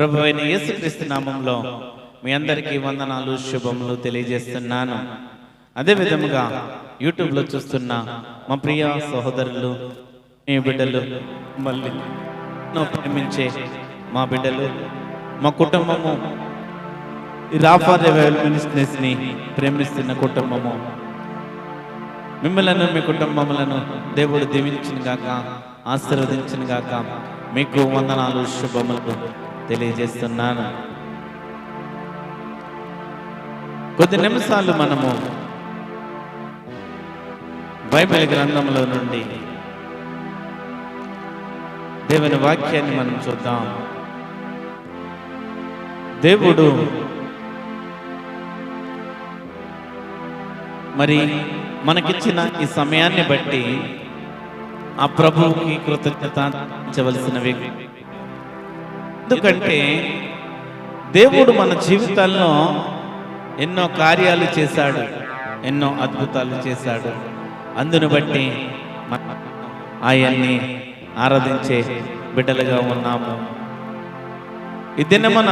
ప్రభువైన యేసుక్రీస్తు నామములో మీ అందరికీ వందనాలు శుభములు తెలియజేస్తున్నాను. అదే విధముగా యూట్యూబ్లో చూస్తున్న మా ప్రియ సహోదరులు, మీ బిడ్డలు, మళ్ళీ ప్రేమించే మా బిడ్డలు, మా కుటుంబము, ఈ రాఫా రివైవల్ మినిస్ట్రీస్ని ప్రేమిస్తున్న కుటుంబము, మిమ్మలను మీ కుటుంబములను దేవుడు దీవించిన గాక, ఆశీర్వదించిన గాక. మీకు వందనాలు శుభములు తెలియజేస్తున్నాను. కొద్ది నిమిషాలు మనము బైబిల్ గ్రంథంలో నుండి దేవుని వాక్యాన్ని మనం చూద్దాం. దేవుడు మరి మనకిచ్చిన ఈ సమయాన్ని బట్టి ఆ ప్రభువుకి కృతజ్ఞత చెల్లించవలసినవి. ఎందుకంటే దేవుడు మన జీవితాల్లో ఎన్నో కార్యాలు చేశాడు, ఎన్నో అద్భుతాలు చేశాడు. అందును బట్టి ఆయన్ని ఆరాధించే బిడ్డలుగా ఉన్నాము. ఈ దినమున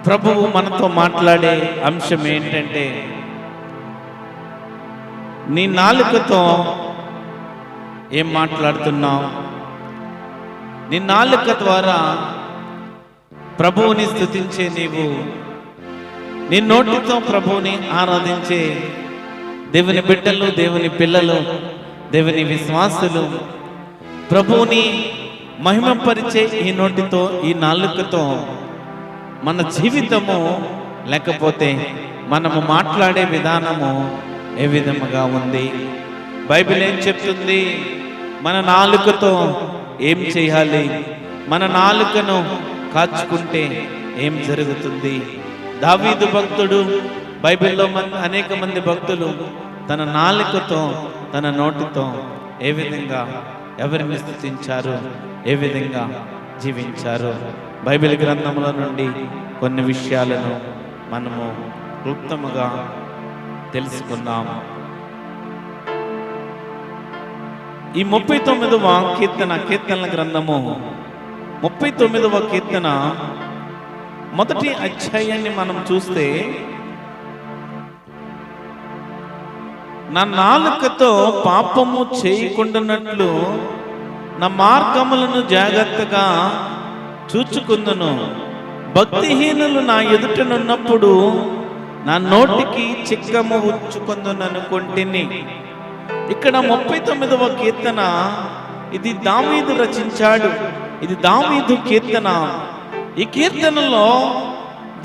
ప్రభువు మనతో మాట్లాడే అంశం ఏంటంటే, నీ నాలుకతో ఏం మాట్లాడుతున్నావు? నీ నాలుక ద్వారా ప్రభువుని స్తుతించే నీవు, నీ నోటితో ప్రభువుని ఆరాధించే దేవుని బిడ్డలు, దేవుని పిల్లలు, దేవుని విశ్వాసులు, ప్రభువుని మహిమపరిచే ఈ నోటితో, ఈ నాలుకతో మన జీవితము, లేకపోతే మనము మాట్లాడే విధానము ఏ విధముగా ఉంది? బైబిల్ ఏం చెప్తుంది? మన నాలుకతో ఏం చేయాలి? మన నాలుకను కాచుకుంటే ఏం జరుగుతుంది? దావీదు భక్తుడు, బైబిల్లో అనేక మంది భక్తులు తన నాలుకతో, తన నోటితో ఏ విధంగా ఎవరిని స్తుతించారు, ఏ విధంగా జీవించారు? బైబిల్ గ్రంథంలో నుండి కొన్ని విషయాలను మనము క్లుప్తముగా తెలుసుకుందాం. ఈ 39వ కీర్తనల గ్రంథము 39వ కీర్తన మొదటి అధ్యాయాన్ని మనం చూస్తే, నా నాలుకతో పాపము చేయకుండానట్లు నా మార్గములను జాగ్రత్తగా చూచుకుందును. భక్తిహీనులు నా ఎదుటనున్నప్పుడు నా నోటికి చిక్కము ఉంచుకుందుననుకొంటిని. ఇక్కడ 39వ కీర్తన, ఇది దావీదు రచించాడు. ఇది దావీదు కీర్తన. ఈ కీర్తనలో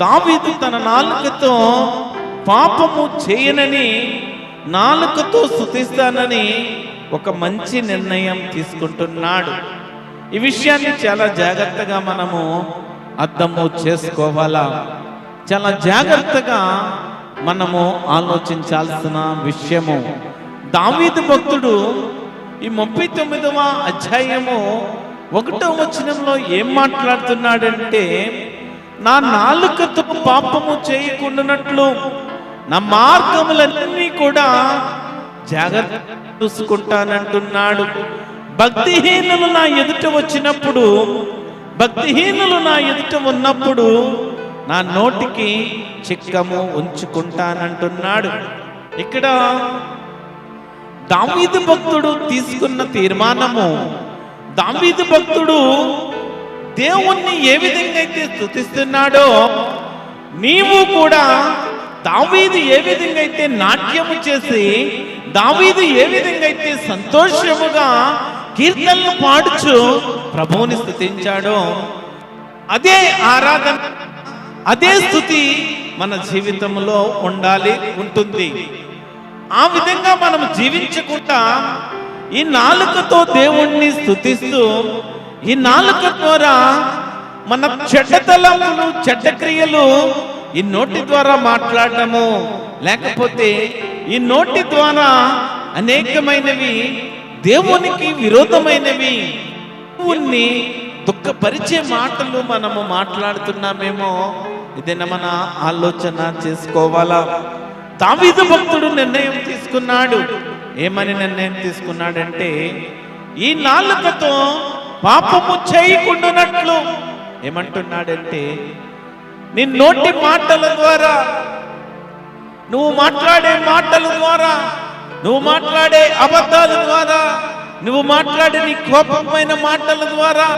దావీదు తన నాలుకతో పాపము చేయనని, నాలుకతో స్తుతిస్తానని ఒక మంచి నిర్ణయం తీసుకుంటున్నాడు. ఈ విషయాన్ని చాలా జాగ్రత్తగా మనము అర్థము చేసుకోవాలా, చాలా జాగ్రత్తగా మనము ఆలోచించాల్సిన విషయము. దావీదు భక్తుడు ఈ 39వ అధ్యాయము 1వ వచనంలో ఏం మాట్లాడుతున్నాడంటే, నా నాలుకతో పాపము చేయకుండానట్లు నా మార్గములన్నీ కూడా జాగ్రత్త చూసుకుంటానంటున్నాడు. భక్తిహీనులు నా ఎదుట వచ్చినప్పుడు, భక్తిహీనులు నా ఎదుట ఉన్నప్పుడు నా నోటికి చిక్కము ఉంచుకుంటానంటున్నాడు. ఇక్కడ దావీదు భక్తుడు తీసుకున్న తీర్మానము, దావీదు భక్తుడు దేవుణ్ణి ఏ విధంగా అయితే స్తుతిస్తున్నాడో, నీవు కూడా దావీదు ఏ విధంగా అయితే నాట్యము చేసి, దావీదు ఏ విధంగా అయితే సంతోషముగా కీర్తనలు పాడుచు ప్రభువుని స్తుతించాడో, అదే ఆరాధన, అదే స్తుతి మన జీవితంలో ఉంటుంది. ఆ విధంగా మనం జీవించకుండా ఈ నాలుకతో దేవుణ్ణి స్తుతిస్తూ, ఈ నాలుక ద్వారా మన చెడ్డ తలంపులు, చెడ్డ క్రియలు ఈ నోటి ద్వారా మాట్లాడటము, లేకపోతే ఈ నోటి ద్వారా అనేకమైనవి దేవునికి విరోధమైనవి, దేవుణ్ణి దుఃఖపరిచే మాటలు మనము మాట్లాడుతున్నామేమో, ఇదేనా మన ఆలోచన చేసుకోవాలా. దావీదు భక్తుడు నిర్ణయం తీసుకున్నాడు. ఏమని నిర్ణయం తీసుకున్నాడంటే, ఈ నాలుకతో పాపము చేయకుండానట్లు ఏమంటున్నాడంటే, నీ నోటి మాటల ద్వారా, నువ్వు మాట్లాడే మాటల ద్వారా, నువ్వు మాట్లాడే అబద్ధాల ద్వారా, నువ్వు మాట్లాడే నీ కోపమైన మాటల ద్వారా,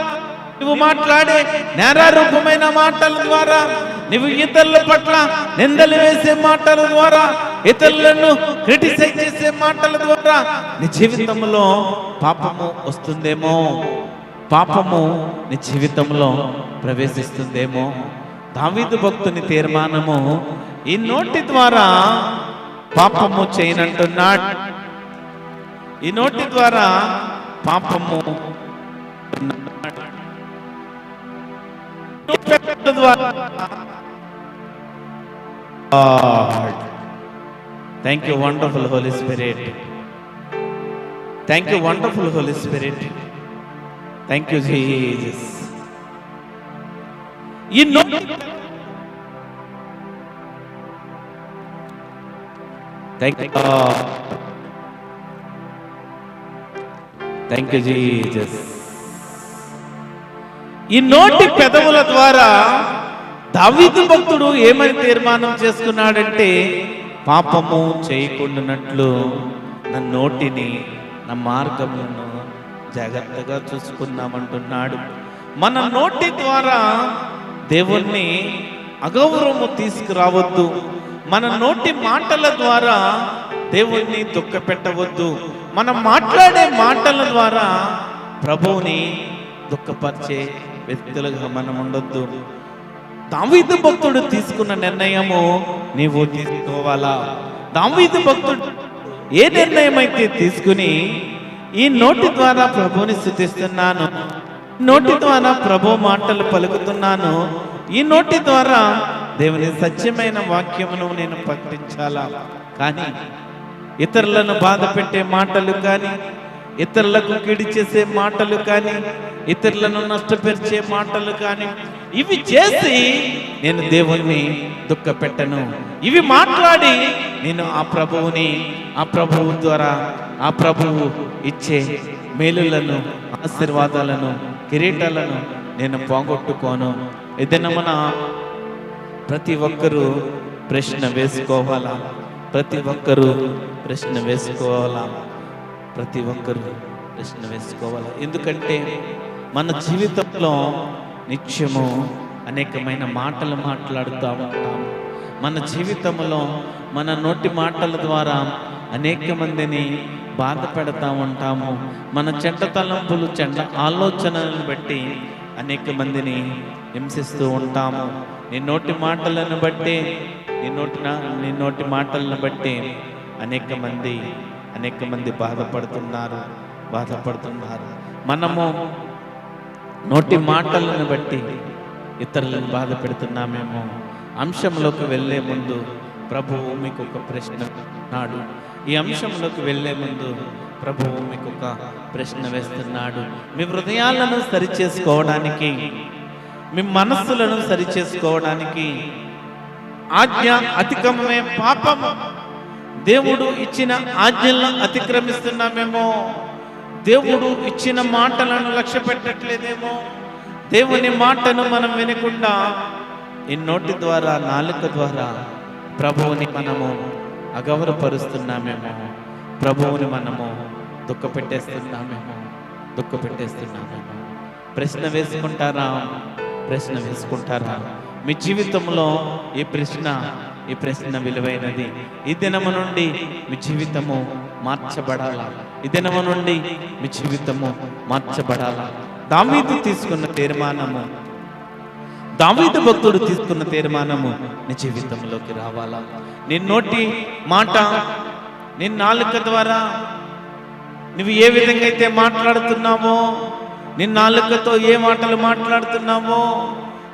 నువ్వు మాట్లాడే నేరారూపమైన మాటల ద్వారా, నువ్వు ఇతరుల పట్ల నిందలు వేసే మాటల ద్వారా, ఇతరులను క్రిటిసైజ్ చేసే మాటల ద్వారా నీ జీవితంలో పాపము వస్తుందేమో, పాపము నీ జీవితంలో ప్రవేశిస్తుందేమో. దావీదు భక్తుని తీర్మానము, ఈ నోటి ద్వారా పాపము చేయనంటున్నాడు. ఈ నోటి ద్వారా పాపము ద్వారా. Thank you wonderful Holy Spirit, thank you wonderful Holy Spirit, thank you Jesus. ఈ నోటి థ్యాంక్ యూ జీసస్. ఈ నోటి పెదవుల ద్వారా దావీదు భక్తుడు ఏమని తీర్మానం చేసుకున్నాడంటే, పాపము చేయకుండానట్లు నా నోటిని, నా మార్గములను జాగ్రత్తగా చూసుకున్నామంటున్నాడు. మన నోటి ద్వారా దేవుణ్ణి అగౌరవము తీసుకురావద్దు. మన నోటి మాటల ద్వారా దేవుణ్ణి దుఃఖపెట్టవద్దు. మనం మాట్లాడే మాటల ద్వారా ప్రభువుని దుఃఖపరిచే వ్యక్తులుగా మనం ఉండొద్దు. దావీదు భక్తుడు తీసుకున్న నిర్ణయము నీవు తీసుకోవాలా? దావీదు భక్తుడు ఏ నిర్ణయం అయితే తీసుకుని, ఈ నోటి ద్వారా ప్రభువుని స్తుతిస్తున్నాను, నోటి ద్వారా ప్రభు మాటలు పలుకుతున్నాను, ఈ నోటి ద్వారా దేవుని సత్యమైన వాక్యమును నేను ప్రకటించాలా, కానీ ఇతరులను బాధ పెట్టే మాటలు కానీ, ఇతరులకు కీడు చేసే మాటలు కానీ, ఇతరులను నష్టపరిచే మాటలు కానీ, ఇవి చేసి నేను దేవుణ్ణి దుఃఖపెట్టను. ఇవి మాట్లాడి నేను ఆ ప్రభువు ద్వారా ఆ ప్రభువు ఇచ్చే మేలులను, ఆశీర్వాదాలను, కిరీటాలను నేను పోగొట్టుకోను. ఏదైనా మన ప్రతి ఒక్కరూ ప్రశ్న వేసుకోవాలా? ప్రతి ఒక్కరూ ప్రశ్న వేసుకోవాలా? ప్రతి ఒక్కరూ ప్రశ్న వేసుకోవాలా? ఎందుకంటే మన జీవితంలో నిత్యము అనేకమైన మాటలు మాట్లాడుతూ ఉంటాము. మన జీవితంలో మన నోటి మాటల ద్వారా అనేక మందిని బాధ పెడతా ఉంటాము. మన చెడ్డ తలంపులు, చెడ్డ ఆలోచనలను బట్టి అనేక మందిని హింసిస్తూ ఉంటాము. నీ నోటి మాటలను బట్టి, నీ నోటి మాటలను బట్టి అనేక మంది బాధపడుతున్నారు. మనము నోటి మాటలను బట్టి ఇతరులను బాధ పెడుతున్నామేమో. అంశంలోకి వెళ్ళే ముందు ప్రభువు మీకు ఒక ప్రశ్న నాడు. ఈ అంశంలోకి వెళ్ళే ముందు ప్రభువు మీకు ఒక ప్రశ్న వేస్తున్నాడు. మీ హృదయాలను సరిచేసుకోవడానికి, మీ మనస్సులను సరిచేసుకోవడానికి ఆజ్ఞ అతిక్రమమే పాపము. దేవుడు ఇచ్చిన ఆజ్ఞలను అతిక్రమిస్తున్నామేమో. దేవుడు ఇచ్చిన మాటలను లక్ష్య పెట్టట్లేదేమో. దేవుని మాటను మనం వినకుండా ఈ నోటి ద్వారా, నాలుక ద్వారా ప్రభువుని మనము అగౌరవపరుస్తున్నామేమో. ప్రభువుని మనము దుఃఖపెట్టేస్తున్నామేమో. ప్రశ్న వేసుకుంటారా? మీ జీవితంలో ఈ ప్రశ్న విలువైనది. ఈ దినము నుండి మీ జీవితము మార్చబడాలా? ఈ దినము నుండి మీ జీవితము మార్చబడాలా? దావీదు భక్తుడు తీసుకున్న తీర్మానము నీ జీవితంలోకి రావాలా? నీ నోటి మాట, నీ నాలుక ద్వారా నువ్వు ఏ విధంగా అయితే మాట్లాడుతున్నావో, నీ నాలుకతో ఏ మాటలు మాట్లాడుతున్నావో,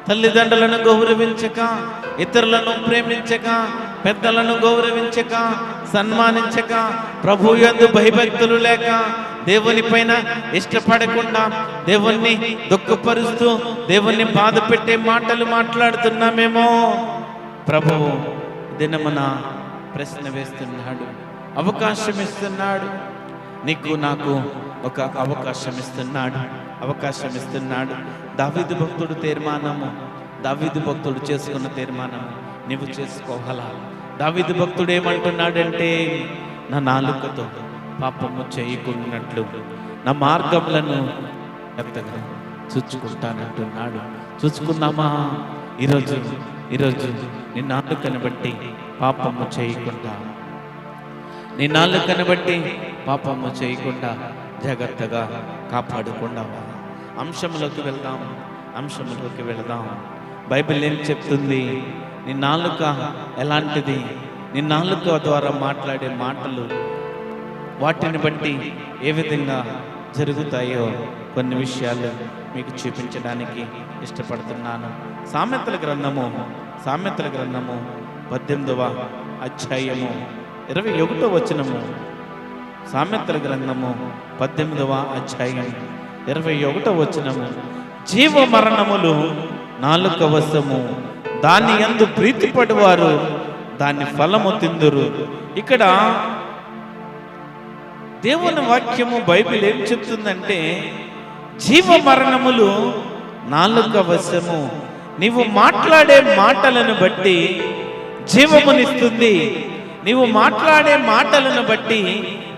తల్లిదండ్రులను గౌరవించక, ఇతరులను ప్రేమించక, పెద్దలను గౌరవించక, సన్మానించక, ప్రభువు యందు భయభక్తులు లేక, దేవుని పైన ఇష్టపడకుండా, దేవుణ్ణి దుఃఖపరుస్తూ, దేవుణ్ణి బాధ పెట్టే మాటలు మాట్లాడుతున్నామేమో. ప్రభువు దినమున ప్రశ్న వేస్తున్నాడు, అవకాశం ఇస్తున్నాడు. నీకు నాకు ఒక అవకాశం ఇస్తున్నాడు. దావీదు భక్తుడు తీర్మానము, దావీదు భక్తుడు చేసుకున్న తీర్మానం నీవు చేసుకోవాలా? దావీదు భక్తుడు ఏమంటున్నాడంటే, నా నాలుకతో పాపము చేయకున్నట్లు నా మార్గములను జాగ్రత్తగా చూచుకుంటానంటున్నాడు. చూసుకున్నామా? ఈరోజు నీ నాలుకను బట్టి పాపము చేయకుండా, నీ నాలుకను బట్టి పాపము చేయకుండా జాగ్రత్తగా కాపాడుకుందామా? అంశంలోకి వెళదాం. బైబిల్ ఏం చెప్తుంది? నీ నాలుక ఎలాంటిది? నీ నాలుక ద్వారా మాట్లాడే మాటలు, వాటిని బట్టి ఏ విధంగా జరుగుతాయో కొన్ని విషయాలు మీకు చూపించడానికి ఇష్టపడుతున్నాను. సామెతల గ్రంథము 18వ అధ్యాయము 21వ వచనము. సామెతల గ్రంథము 18వ అధ్యాయం 21వ వచనము. జీవ మరణములు నాలుక వశము, దాని యందు ప్రీతిపడువారు దాని ఫలము తిందురు. ఇక్కడ దేవుని వాక్యము బైబిల్ ఏం చెప్తుందంటే, జీవ మరణములు నాలుక వశము. నీవు మాట్లాడే మాటలను బట్టి జీవమునిస్తుంది. నీవు మాట్లాడే మాటలను బట్టి,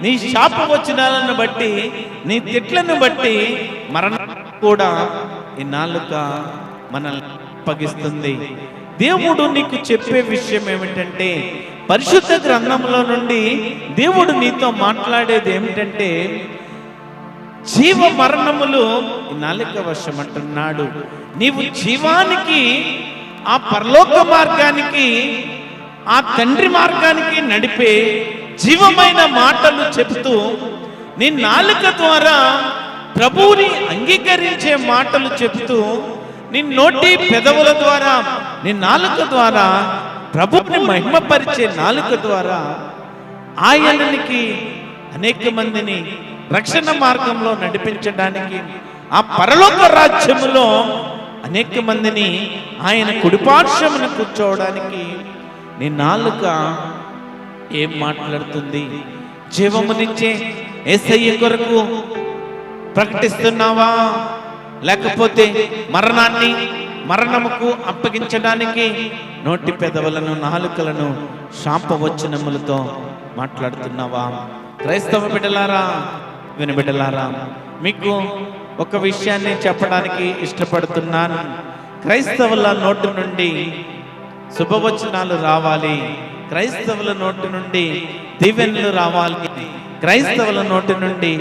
నీ శాపవచనాలను బట్టి, నీ తిట్లను బట్టి మరణం కూడా ఈ నాలుక మనల్ని అప్పగిస్తుంది. దేవుడు నీకు చెప్పే విషయం ఏమిటంటే, పరిశుద్ధ గ్రంథంలో నుండి దేవుడు నీతో మాట్లాడేది ఏమిటంటే, జీవ మరణములు ఈ నాలుక వశం అంటున్నాడు. నీవు జీవానికి, ఆ పరలోక మార్గానికి, ఆ తండ్రి మార్గానికి నడిపే జీవమైన మాటలు చెబుతూ, నీ నాలుక ద్వారా ప్రభువుని అంగీకరించే మాటలు చెబుతూ, నీ నోటి పెదవుల ద్వారా, నీ నాలుక ద్వారా ప్రభువుని మహిమపరిచే నాలుక ద్వారా ఆయనకి అనేక మందిని రక్షణ మార్గంలో నడిపించడానికి, ఆ పరలోక రాజ్యములో అనేక మందిని ఆయన కుడిపార్శ్వమున కూర్చోవడానికి నీ నాలుక ఏం మాట్లాడుతుంది? జీవమునిచ్చే యేసయ్య కొరకు ప్రకటిస్తున్నావా? లేకపోతే మరణముకు అప్పగించడానికి నోటి పెదవులను, నాలుకలను శాపవచనములతో మాట్లాడుతున్నావా? క్రైస్తవ బిడ్డలారా, వినబిడ్డలారా, మీకు ఒక విషయాన్ని చెప్పడానికి ఇష్టపడుతున్నాను. క్రైస్తవుల నోటి నుండి శుభవచనాలు రావాలి, క్రైస్తవుల నోటి నుండి దీవెనలు రావాలి, క్రైస్తవుల నోటి నుండి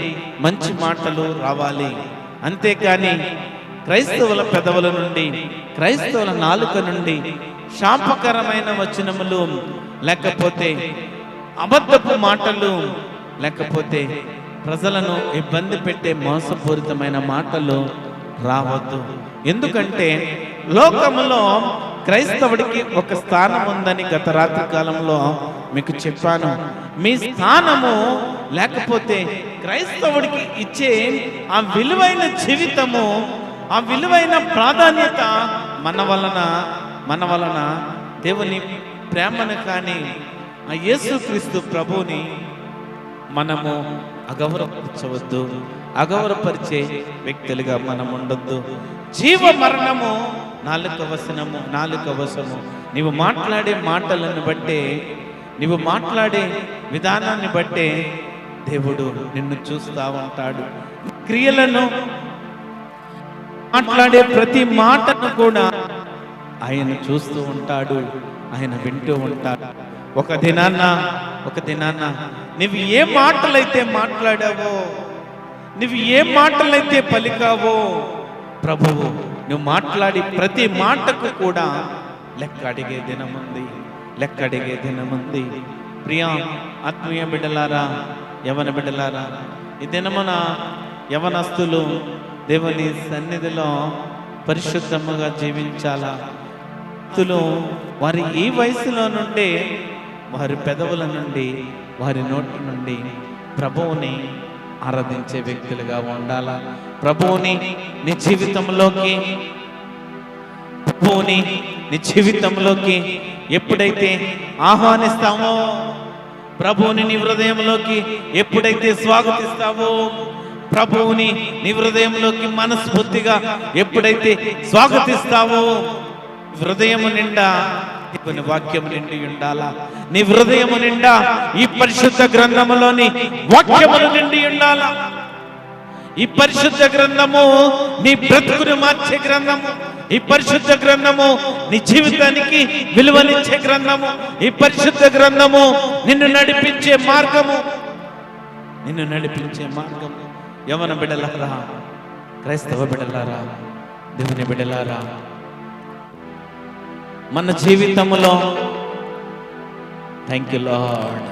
మంచి మాటలు రావాలి. అంతేకాని క్రైస్తవుల పెదవుల నుండి, క్రైస్తవుల నాలుక నుండి శాపకరమైన వచనములు, లేకపోతే అబద్ధపు మాటలు, లేకపోతే ప్రజలను ఇబ్బంది పెట్టే మోసపూరితమైన మాటలు రావద్దు. ఎందుకంటే లోకములో క్రైస్తవుడికి ఒక స్థానం ఉందని గత రాత్రి కాలంలో మీకు చెప్పాను. మీ స్థానము, లేకపోతే క్రైస్తవుడికి ఇచ్చే ఆ విలువైన జీవితము, ఆ విలువైన ప్రాధాన్యత మన వలన దేవుని ప్రేమను కానీ, ఆ యేసుక్రీస్తు ప్రభువుని మనము అగౌరవపరచవద్దు, అగౌరవపరిచే వ్యక్తులుగా మనం ఉండొద్దు. జీవ మరణము నాలుక వశము. నీవు మాట్లాడే మాటలను బట్టే, నీవు మాట్లాడే విధానాన్ని బట్టే దేవుడు నిన్ను చూస్తూ ఉంటాడు. క్రియలను, మాట్లాడే ప్రతి మాటను కూడా ఆయన చూస్తూ ఉంటాడు, ఆయన వింటూ ఉంటాడు. ఒక దినాన్న నువ్వు ఏ మాటలైతే మాట్లాడావో, నువ్వు ఏ మాటలైతే పలికావో, ప్రభువు నువ్వు మాట్లాడి ప్రతి మాటకు కూడా లెక్క అడిగే దినముంది. ప్రియా ఆత్మీయ బిడ్డలారా, యవన బిడ్డలారా, ఈ దినమున యవనస్తులు దేవుని సన్నిధిలో పరిశుద్ధముగా జీవించాలా. వారి ఈ వయసులో నుండి, వారి పెదవుల నుండి, వారి నోటి నుండి ప్రభువుని ఆరాధించే వ్యక్తులుగా ఉండాలా. ప్రభువుని నీ జీవితంలోకి ఎప్పుడైతే ఆహ్వానిస్తామో, ప్రభువుని నీ హృదయంలోకి ఎప్పుడైతే స్వాగతిస్తావో, ప్రభువుని నీ హృదయంలోకి మనస్ఫూర్తిగా ఎప్పుడైతే స్వాగతిస్తావో, హృదయము నిండా దేవుని వాక్యము నిండి ఉండాలా. నీ హృదయము నిండా ఈ పరిశుద్ధ గ్రంథములోని వాక్యములు నిండి ఉండాలా. ఈ పరిశుద్ధ గ్రంథము నీ బ్రతుకును మార్చే గ్రంథము. ఈ పరిశుద్ధ గ్రంథము నీ జీవితానికి విలువనిచ్చే గ్రంథము. ఈ పరిశుద్ధ గ్రంథము నిన్ను నడిపించే మార్గము. యవన బిడ్డలారా, క్రైస్తవ బిడ్డలారా, దేవుని బిడ్డలారా, మన జీవితంలో thank you lord,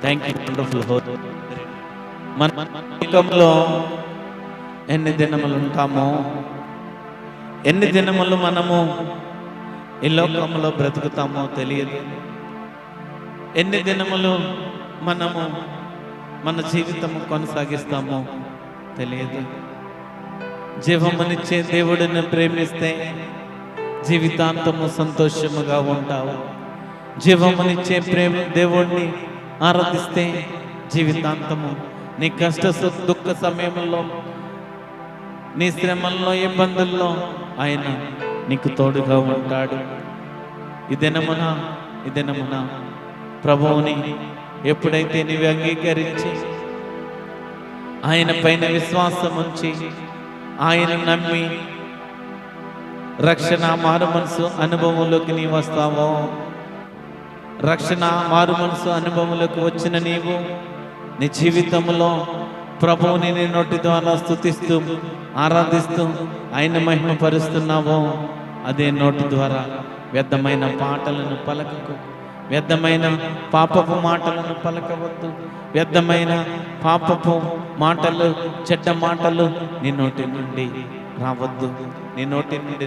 thank you wonderful whole. మన జీవితంలో ఎన్ని దినములు ఉంటామో, ఎన్ని దినములు మనము ఈ లోకంలో బ్రతుకుతామో తెలియదు. ఎన్ని దినములు మనము మన జీవితము కొనసాగిస్తామో తెలియదు. జీవమునిచ్చే దేవుడిని ప్రేమిస్తే జీవితాంతము సంతోషముగా ఉంటావు. జీవమునిచ్చే దేవుణ్ణి ఆరాధిస్తే జీవితాంతము నీ కష్ట దుఃఖ సమయంలో, నీ శ్రమల్లో, ఇబ్బందుల్లో ఆయన నీకు తోడుగా ఉంటాడు. ఈ దినమున ప్రభువుని ఎప్పుడైతే నీవు అంగీకరించి ఆయన పైన విశ్వాసం ఉంచి ఆయన నమ్మి రక్షణ మారు మనసు అనుభవంలోకి నీవు వస్తావో, రక్షణ మారు మనసు అనుభవంలోకి వచ్చిన నీవు నీ జీవితంలో ప్రభువుని నీ నోటి ద్వారా స్తుతిస్తూ ఆరాధిస్తూ ఆయన మహిమపరుస్తున్నావో, అదే నోటి ద్వారా వ్యర్థమైన పాటలను పలకకు. వ్యర్థమైన పాపపు మాటలను పలకవద్దు. వ్యర్థమైన పాపపు మాటలు, చెడ్డ మాటలు నీ నోటి నుండి రావద్దు. నీ నోటి నుండి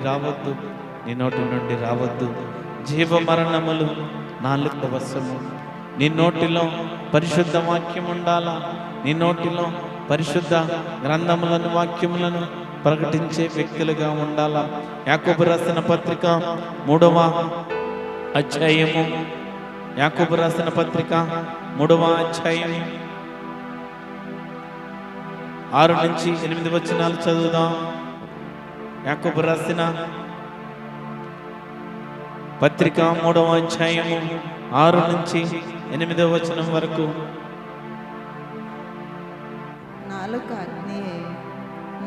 రావద్దు. జీవ మరణములు నాలుక వశము. నీ నోటిలో పరిశుద్ధ వాక్యం ఉండాలా. నీ నోటిలో పరిశుద్ధ గ్రంథములను, వాక్యములను ప్రకటించే వ్యక్తులుగా ఉండాలా. యాకోబు రాసిన పత్రిక 3వ అధ్యాయము, యాకోబు రాసిన పత్రిక 3వ అధ్యాయం 6 నుంచి 8 వచనాలు చదువుదాం. యాకోబు రాసిన పత్రిక 3వ అధ్యాయము 6 నుంచి 8వ వచనం వరకు. నాలుక అగ్నియే,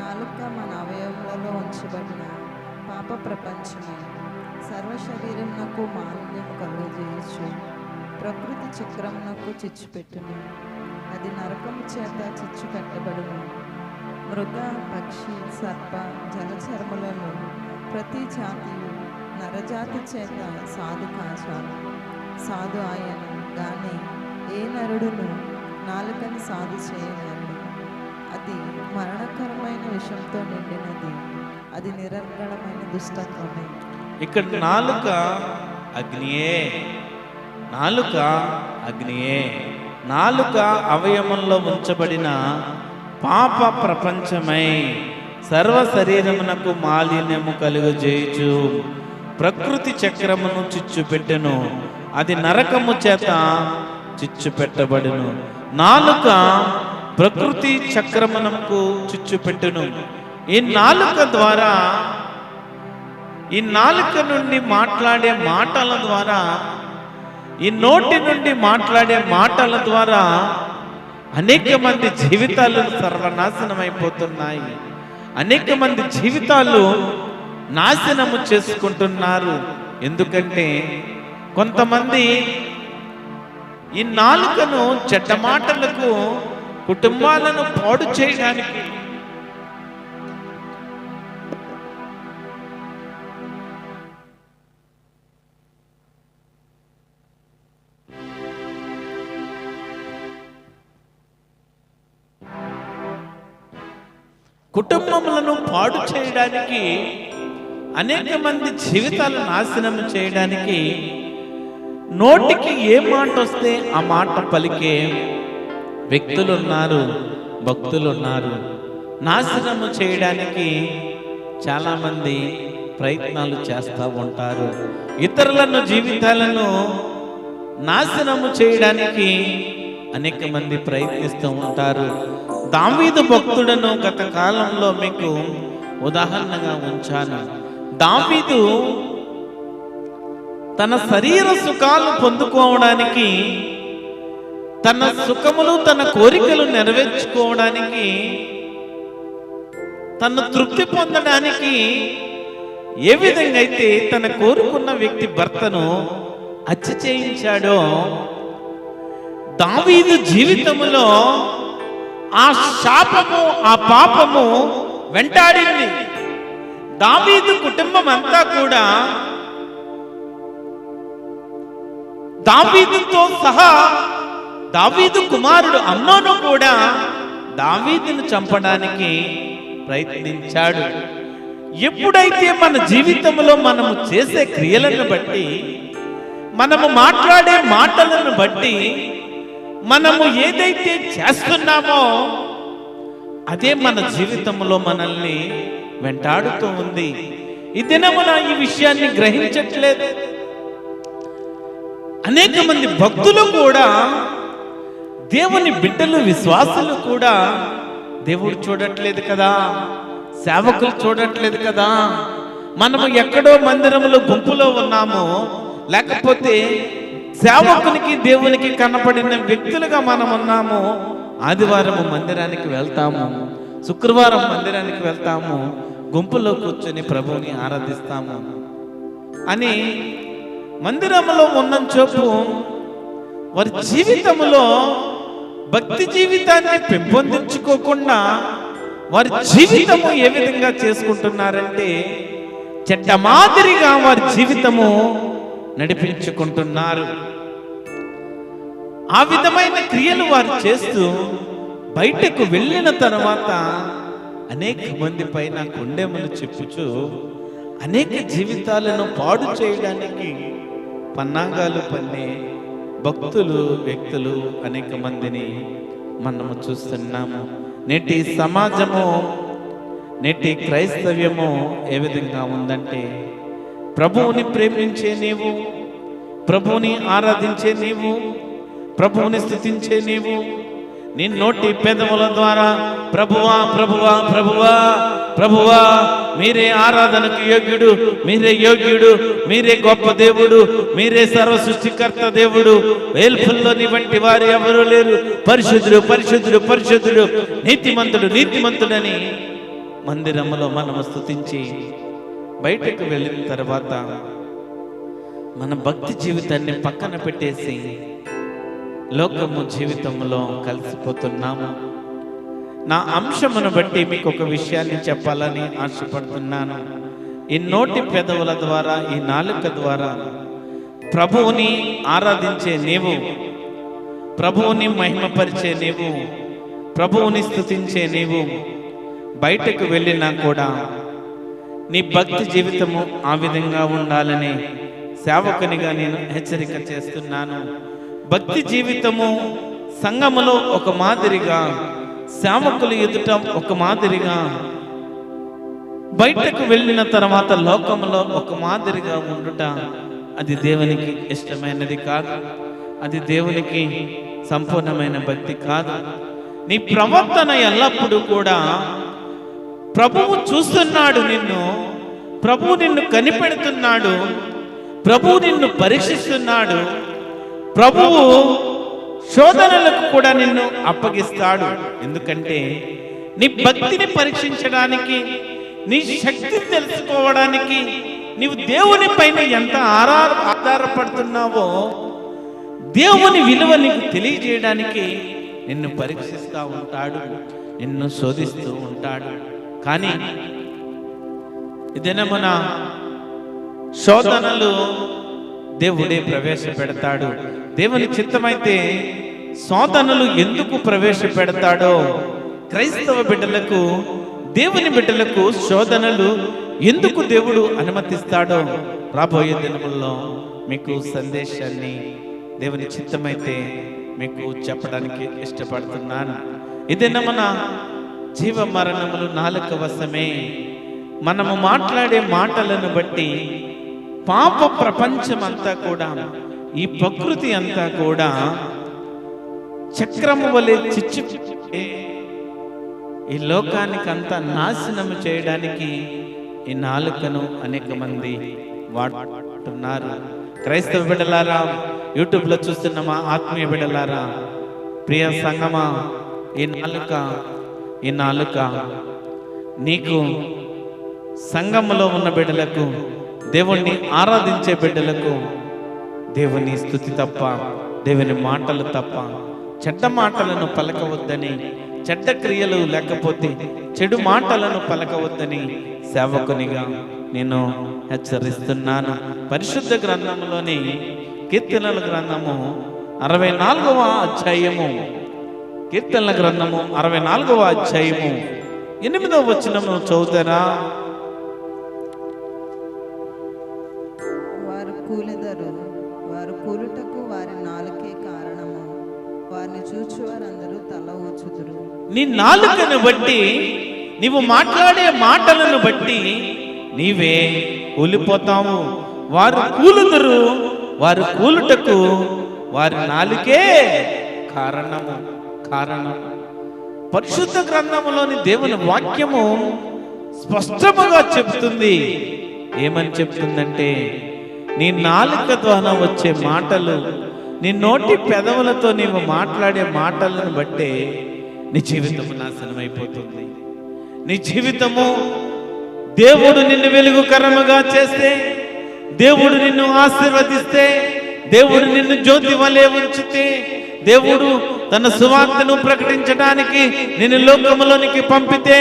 నాలుక మన అవయవములలో ఉంచబడిన పాప ప్రపంచమే. సర్వ శరీరమునకు మాలిన్యము కలుగజేయచ్చు. ప్రకృతి చక్రమునకు చిచ్చు పెట్టును. అది నరకము చేత చిచ్చు కట్టబడును. మృగ, పక్షి, సర్ప, జలచరములలో ప్రతి జాతియు నరజాతి చేత సాధు కాచాలి. సాధు ఆయన గాని ఏ నరుడును నాలుకని సాధు చేయనరుడు. అది మరణకరమైన విషంతో నిండినది. అది నిరర్గళమైన దుష్టత్వమే. ఇక్కడ నాలుక అగ్నియే, నాలుక అగ్నియే. నాలుక అవయవంలో ఉంచబడిన పాప ప్రపంచమై సర్వ శరీరమునకు మాలిన్యము కలుగజేయుచు ప్రకృతి చక్రమును చిచ్చు పెట్టెను. అది నరకము చేత చిచ్చు పెట్టబడును. నాలుక ప్రకృతి చక్రమునకు చిచ్చు పెట్టెను. ఈ నాలుక ద్వారా, ఈ నాలుక నుండి మాట్లాడే మాటల ద్వారా, ఈ నోటి నుండి మాట్లాడే మాటల ద్వారా అనేక మంది జీవితాలు సర్వనాశనం అయిపోతున్నాయి. అనేక మంది జీవితాలు నాశనము చేసుకుంటున్నారు. ఎందుకంటే కొంతమంది ఈ నాలుకను చెడ్డ మాటలకు, కుటుంబాలను పాడు చేయడానికి, కుటుంబములను పాడు చేయడానికి, అనేక మంది జీవితాలు నాశనం చేయడానికి నోటికి ఏ మాట వస్తే ఆ మాట పలికే వ్యక్తులున్నారు, భక్తులున్నారు. నాశనము చేయడానికి చాలామంది ప్రయత్నాలు చేస్తూ ఉంటారు. ఇతరులను, జీవితాలను నాశనము చేయడానికి అనేక మంది ప్రయత్నిస్తూ ఉంటారు. దావీదు భక్తుడను గత కాలంలో మీకు ఉదాహరణగా ఉంచాను. దావీదు తన శరీర సుఖాలు పొందుకోవడానికి, తన సుఖములు తన కోరికలు నెరవేర్చుకోవడానికి, తను తృప్తి పొందడానికి ఏ విధంగా అయితే తన కోరుకున్న వ్యక్తి భర్తను హత్య చేయించాడో, దావీదు జీవితంలో ఆ శాపము, ఆ పాపము వెంటాడింది. దావీదు కుటుంబం అంతా కూడా దావీదుతో సహా, దావీదు కుమారుడు అమ్నోను కూడా దావీదును చంపడానికి ప్రయత్నించాడు. ఎప్పుడైతే మన జీవితంలో మనము చేసే క్రియలను బట్టి, మనము మాట్లాడే మాటలను బట్టి, మనము ఏదైతే చేస్తున్నామో అదే మన జీవితంలో మనల్ని వెంటాడుతూ ఉంది. ఈ దినమున ఈ విషయాన్ని గ్రహించట్లేదు. అనేక మంది భక్తులు కూడా, దేవుని బిడ్డలు, విశ్వాసులు కూడా దేవుడు చూడట్లేదు కదా, సేవకులు చూడట్లేదు కదా, మనము ఎక్కడో మందిరంలో గుంపులో ఉన్నాము, లేకపోతే సేవకునికి దేవునికి కనపడిన వ్యక్తులుగా మనం ఉన్నాము. ఆదివారం మందిరానికి వెళ్తాము, శుక్రవారం మందిరానికి వెళ్తాము, గుంపులో కూర్చొని ప్రభువుని ఆరాధిస్తాము అని మందిరంలో ఉన్న చోపు వారి జీవితంలో భక్తి జీవితాన్ని పెంపొందించుకోకుండా వారి జీవితము ఏ విధంగా చేసుకుంటున్నారంటే, చెడ్డ మాదిరిగా వారి జీవితము నడిపించుకుంటున్నారు. ఆ విధమైన క్రియలు వారు చేస్తూ బయటకు వెళ్ళిన తర్వాత అనేక మంది పైన కొండెములు చెప్పుచు అనేక జీవితాలను పాడు చేయడానికి పన్నాగాలు పన్నే భక్తులు, వ్యక్తులు అనేక మందిని మనము చూస్తున్నాము. నేటి సమాజము, నేటి క్రైస్తవ్యము ఏ విధంగా ఉందంటే, ప్రభువుని ప్రేమించే నీవు, ప్రభువుని ఆరాధించే నీవు, ప్రభువుని స్తుతించే నీవు, నీ నోటి పెదవుల ద్వారా ప్రభువా ప్రభువా ప్రభువా ప్రభువా, మీరే ఆరాధనకు యోగ్యుడు, మీరే యోగ్యుడు, మీరే గొప్ప దేవుడు, మీరే సర్వ సృష్టికర్త దేవుడు, వేల్పుల్లోని వంటి వారు ఎవరు లేరు, పరిశుద్ధుడు పరిశుద్ధుడు పరిశుద్ధుడు, నీతిమంతుడు నీతిమంతుడని మందిరములో మనము స్తుతించి బయటకు వెళ్ళిన తర్వాత మన భక్తి జీవితాన్ని పక్కన పెట్టేసి లోకము జీవితంలో కలిసిపోతున్నాము. నా అంశమును బట్టి మీకు ఒక విషయాన్ని చెప్పాలని ఆశపడుతున్నాను. ఈ నోటి పెదవుల ద్వారా, ఈ నాలుక ద్వారా ప్రభువుని ఆరాధించే నీవు, ప్రభువుని మహిమపరిచే నీవు, ప్రభువుని స్తుతించే నీవు బయటకు వెళ్ళినా కూడా నీ భక్తి జీవితము ఆ విధంగా ఉండాలని సేవకునిగా నేను హెచ్చరిక చేస్తున్నాను. భక్తి జీవితము సంఘములో ఒక మాదిరిగా, సేవకులు ఎదుట ఒక మాదిరిగా, బయటకు వెళ్ళిన తర్వాత లోకములో ఒక మాదిరిగా ఉండుట అది దేవునికి ఇష్టమైనది కాదు. అది దేవునికి సంపూర్ణమైన భక్తి కాదు. నీ ప్రవర్తన ఎల్లప్పుడూ కూడా ప్రభువు చూస్తున్నాడు నిన్ను, ప్రభువు నిన్ను కనిపెడుతున్నాడు, ప్రభువు నిన్ను పరీక్షిస్తున్నాడు, ప్రభువు శోధనలకు కూడా నిన్ను అప్పగిస్తాడు. ఎందుకంటే నీ భక్తిని పరీక్షించడానికి, నీ శక్తిని తెలుసుకోవడానికి, నీవు దేవుని పైన ఎంత ఆధారపడుతున్నావో దేవుని విలువ నీకు తెలియజేయడానికి నిన్ను పరీక్షిస్తూ ఉంటాడు, నిన్ను శోధిస్తూ ఉంటాడు. కానీ ఇదేనమున శోధనలు దేవుడే ప్రవేశపెడతాడు. దేవుని చిత్తమైతే శోధనలు ఎందుకు ప్రవేశపెడతాడో, క్రైస్తవ బిడ్డలకు, దేవుని బిడ్డలకు శోధనలు ఎందుకు దేవుడు అనుమతిస్తాడో రాబోయే దినముల్లో మీకు సందేశాన్ని దేవుని చిత్తమైతే మీకు చెప్పడానికి ఇష్టపడుతున్నాను. ఇదేనా మన జీవ మరణములు నాలుక వశమే. మనము మాట్లాడే మాటలను బట్టి పాప ప్రపంచం అంతా కూడా, ఈ ప్రకృతి అంతా కూడా చక్రము వలె చిచ్చు ఈ లోకానికి అంతా నాశనం చేయడానికి ఈ నాలుకను అనేక మంది వాడుతున్నారు. క్రైస్తవ బిడ్డలారా, యూట్యూబ్లో చూస్తున్న మా ఆత్మీయ బిడ్డలారా, ప్రియ సంగమా, ఈ నాలుక నీకు సంఘములో ఉన్న బిడ్డలకు, దేవుణ్ణి ఆరాధించే బిడ్డలకు దేవుని స్తుతి తప్ప, దేవుని మాటలు తప్ప చెడ్డ మాటలను పలకవద్దని, చెడ్డ క్రియలు లేకపోతే చెడు మాటలను పలకవద్దని సేవకునిగా నేను హెచ్చరిస్తున్నాను. పరిశుద్ధ గ్రంథంలోని కీర్తనల గ్రంథము 64వ అధ్యాయము, కీర్తనల గ్రంథము 64వ అధ్యాయము 8వ వచనము చదువుతారా? వారు కూలెదరు, వారు కూలుటకు వారి నాలుకే కారణము, వారిని చూచువారందరూ తల ఊచుదురు. నీ నాలుకను బట్టి, నీవు మాట్లాడే మాటలను బట్టి నీవే కూలిపోతావు. వారు కూలుదురు, వారు కూలుటకు వారి నాలుకే కారణము. పరిశుద్ధ గ్రంథములోని దేవుని వాక్యము స్పష్టముగా చెప్తుంది. ఏమని చెప్తుందంటే, నీ నాలుక ద్వారా వచ్చే మాటలు, నీ నోటి పెదవులతో నీవు మాట్లాడే మాటలను బట్టే నీ జీవితము నాశనం అయిపోతుంది. నీ జీవితము, దేవుడు నిన్ను వెలుగుకరముగా చేస్తే, దేవుడు నిన్ను ఆశీర్వదిస్తే, దేవుడు నిన్ను జ్యోతి వలె ఉంచితే, దేవుడు తన సువార్తను ప్రకటించడానికి నిన్ను లోకములోనికి పంపితే,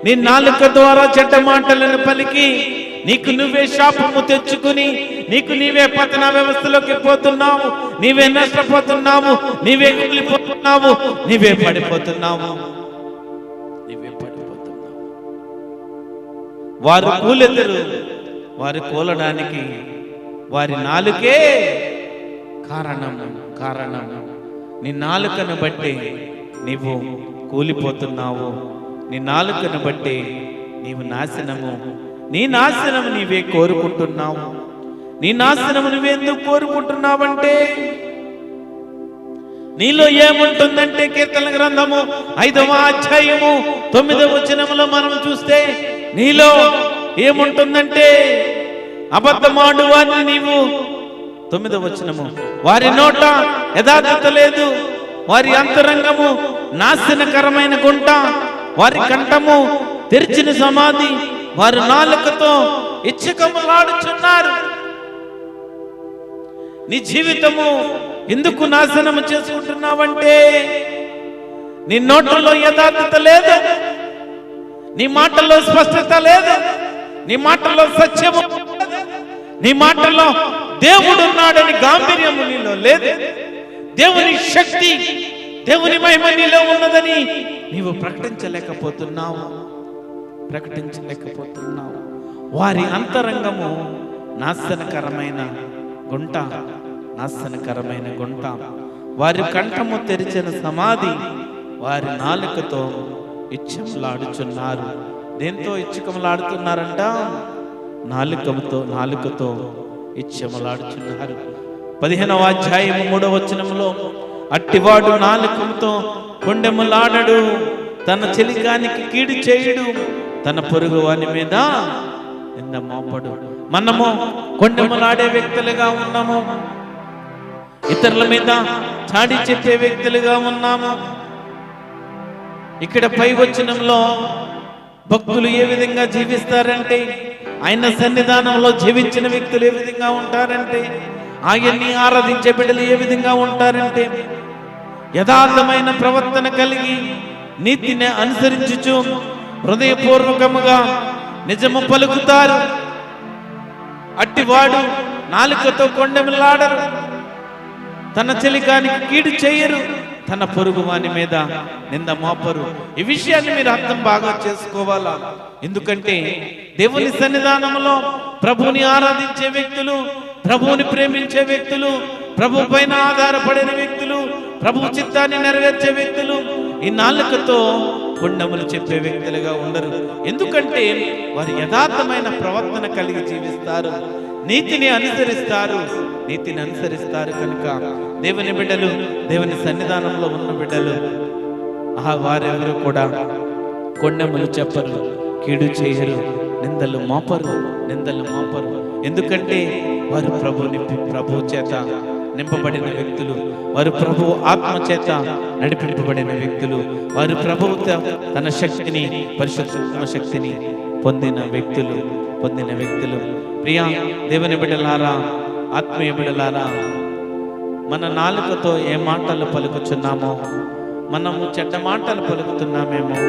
నీ నాలుక ద్వారా చెడ్డ మాటలను పలికి నీకు నువ్వే శాపము తెచ్చుకుని నీకు నీవే పతన వ్యవస్థలోకి పోతున్నావు, నీవే నష్టపోతున్నావు, నీవే కూలిపోతున్నావు, నీవే పడిపోతున్నావు. వారు కూలెదరు, వారు కూలడానికి వారి నాలుకే కారణము. నీ నాలుకను బట్టి నీవు కూలిపోతున్నావు. నీ నాలుకను బట్టి నీవు నీ నాశనము నీవే కోరుకుంటున్నావు. నీ నాశనము నువ్వెందుకు కోరుకుంటున్నావంటే, నీలో ఏముంటుందంటే, కీర్తన గ్రంథము 5వ అధ్యాయము 9వ వచనములో మనం చూస్తే నీలో ఏముంటుందంటే, అబద్ధమాడు వారిని నీవు, 9వ వచనము, వారి నోట యథార్థత లేదు, వారి అంతరంగము నాశనకరమైన గుంట, వారి కంఠము తెరిచిన సమాధి, వారు నాలుకతో ఇచ్చకములాడుచున్నారు. నీ జీవితము ఎందుకు నాశనము చేసుకుంటున్నావంటే, నీ నోట్లలో యథార్థత లేదు, నీ మాటల్లో స్పష్టత లేదు, నీ మాటల్లో సత్యము, నీ మాటల్లో దేవుడు ఉన్నాడని గాంభీర్యము నీలో లేదు, దేవుని శక్తి, దేవుని మహిమ నీలో ఉన్నదని నీవు ప్రకటించలేకపోతున్నావు. వారి అంతరంగము నాశనకరమైన గుంట, వారి కంఠము తెరిచిన సమాధి, వారి నాలుకతో ఇచ్చకములాడుచున్నారు. దేంతో ఇచ్చకములాడుతున్నారంట? నాలుకతో ఇచ్చకములాడుచున్నారు. 15వ అధ్యాయము 3వ వచనములో, అట్టివాడు నాలుకతో కొండెములాడడు, తన చెలికానికి కీడు చేయుడు, తన పొరుగు వాని మీద నింద మోపడు. మనము కొండెములాడే వ్యక్తులుగా ఉన్నాము, ఇతరుల మీద చాడి చెప్పే వ్యక్తులుగా ఉన్నాము. ఇక్కడ పై వచనంలో భక్తులు ఏ విధంగా జీవిస్తారంటే, ఆయన సన్నిధానంలో జీవించిన వ్యక్తులు ఏ విధంగా ఉంటారంటే, ఆయన్ని ఆరాధించే బిడ్డలు ఏ విధంగా ఉంటారంటే, యథార్థమైన ప్రవర్తన కలిగి నీతిని అనుసరించుచు హృదయపూర్వకముగా నిజము పలుకుతారు. అట్టివాడు నాలుకతో కొండెములాడరు, తన చెలికానికి కీడు చేయరు, తన పొరుగు వాని మీద నింద మోపరు. ఈ విషయాన్ని మీరు అర్థం బాగా చేసుకోవాలా. ఎందుకంటే దేవుని సన్నిధానంలో ప్రభువుని ఆరాధించే వ్యక్తులు, ప్రభువుని ప్రేమించే వ్యక్తులు, ప్రభు పైన ఆధారపడిన వ్యక్తులు, ప్రభు చిత్తాన్ని నెరవేర్చే వ్యక్తులు ఈ నాలుకతో కొండములు చెప్పే వ్యక్తులుగా ఉండరు. ఎందుకంటే వారు యథార్థమైన ప్రవర్తన కలిగి జీవిస్తారు, నీతిని అనుసరిస్తారు కనుక దేవుని బిడ్డలు, దేవుని సన్నిధానంలో ఉన్న బిడ్డలు వారెవరు కూడా కొండెములు చెప్పరు, కీడు చేయరు, నిందలు మోపరు. ఎందుకంటే వారు ప్రభు చేత నింపబడిన వ్యక్తులు, వారు ప్రభు ఆత్మ చేత నడిపింపబడిన వ్యక్తులు, వారు ప్రభువు తన శక్తిని, పరిశుద్ధాత్మ శక్తిని పొందిన వ్యక్తులు. ప్రియా దేవుని బిడ్డలారా, ఆత్మీయ బిడ్డలారా, మన నాలుకతో ఏ మాటలు పలుకుచున్నామో, మనము చెడ్డ మాటలు పలుకుతున్నామేమో,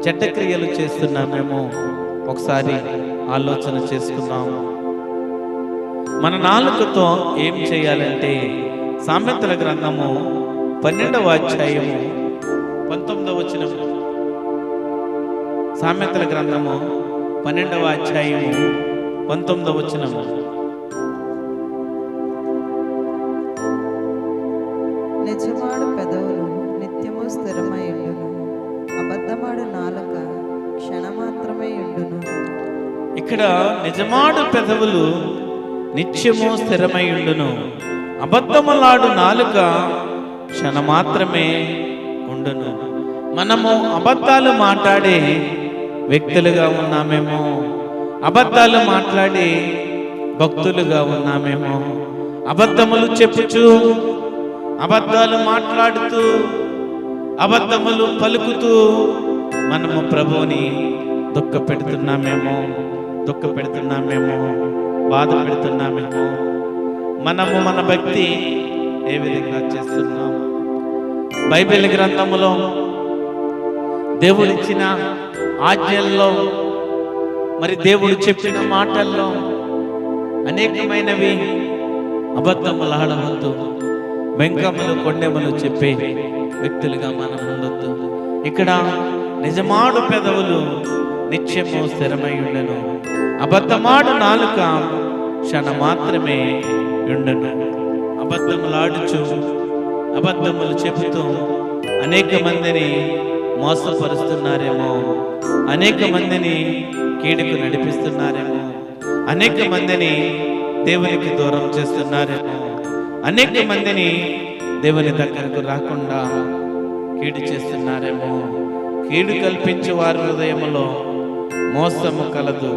చెడ్డ క్రియలు చేస్తున్నామేమో ఒకసారి ఆలోచన చేసుకుందాం. మన నాలుకతో ఏం చేయాలంటే సామెతల గ్రంథము 12వ అధ్యాయము 19వ వచనం. సామెతల గ్రంథము 12వ అధ్యాయము 19వ వచనం. నిజమాడు పెదవులు నిత్యము స్థిరమై ఉండును, అబద్ధమాడు నాలుక క్షణమాత్రమే ఉండును. ఇక్కడ నిజమాడు పెదవులు నిత్యము స్థిరమై ఉండును, అబద్ధములాడు నాలుక క్షణమాత్రమే ఉండును. మనము అబద్ధాలు మాట్లాడే వ్యక్తులుగా ఉన్నామేమో, అబద్ధాలు మాట్లాడే భక్తులుగా ఉన్నామేమో, అబద్ధములు చెప్పుచు, అబద్ధాలు మాట్లాడుతూ, అబద్ధములు పలుకుతూ మనము ప్రభువుని దుఃఖ పెడుతున్నామేమో, బాధ పెడుతున్నామేమో. మనము మన భక్తి ఏ విధంగా చేస్తున్నాం? బైబిల్ గ్రంథములో దేవుడిచ్చిన ఆజ్ఞల్లో, మరి దేవుడు చెప్పిన మాటల్లో అనేకమైనవి అబద్ధములు ఆడవద్దు, వెంకములు కొండెములు చెప్పే వ్యక్తులుగా మనం ఉండొద్దు. ఇక్కడ నిజమాడు పెదవులు నిత్యము స్థిరమై ఉండను, అబద్ధమాడు నాలుక క్షణమాత్రమే ఉండను. అబద్ధములాడుచు, అబద్ధములు చెబుతూ అనేక మందిని మోసపరుస్తున్నారేమో, అనేక మందిని కీడుకు నడిపిస్తున్నారేమో, అనేక మందిని దేవునికి దూరం చేస్తున్నారేమో, అనేక మందిని దేవుని దగ్గరకు రాకుండా కీడు చేస్తున్నారేమో. కీడు కల్పించే వారి హృదయములో మోసము కలదు,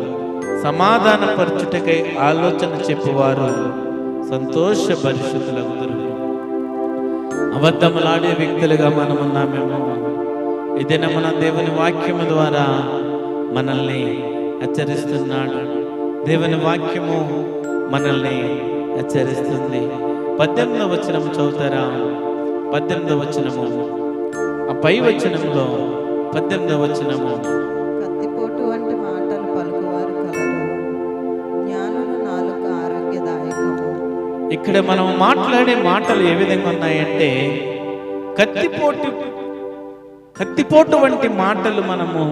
సమాధానపరచుటకై ఆలోచన చెప్పువారు సంతోష పరిశుద్ధులగుదురు. అబద్ధములాడే వ్యక్తులుగా మనం ఉన్నామేమో. ఇదేనా మన దేవుని వాక్యము ద్వారా మనల్ని హెచ్చరిస్తున్నాడు. దేవుని వాక్యము మనల్ని హెచ్చరిస్తుంది. 18వ వచనం చదువుతారా? 18వ వచనము, ఆ పై వచనంలో 18వ వచనము. కత్తిపోటు వంటి మాటలు పలుకువారు కలరు, జ్ఞానుల నాలుక ఆరోగ్యదాయకము. ఇక్కడ మనం మాట్లాడే మాటలు ఏ విధంగా ఉన్నాయంటే, కత్తిపోటు వంటి మాటలు మనము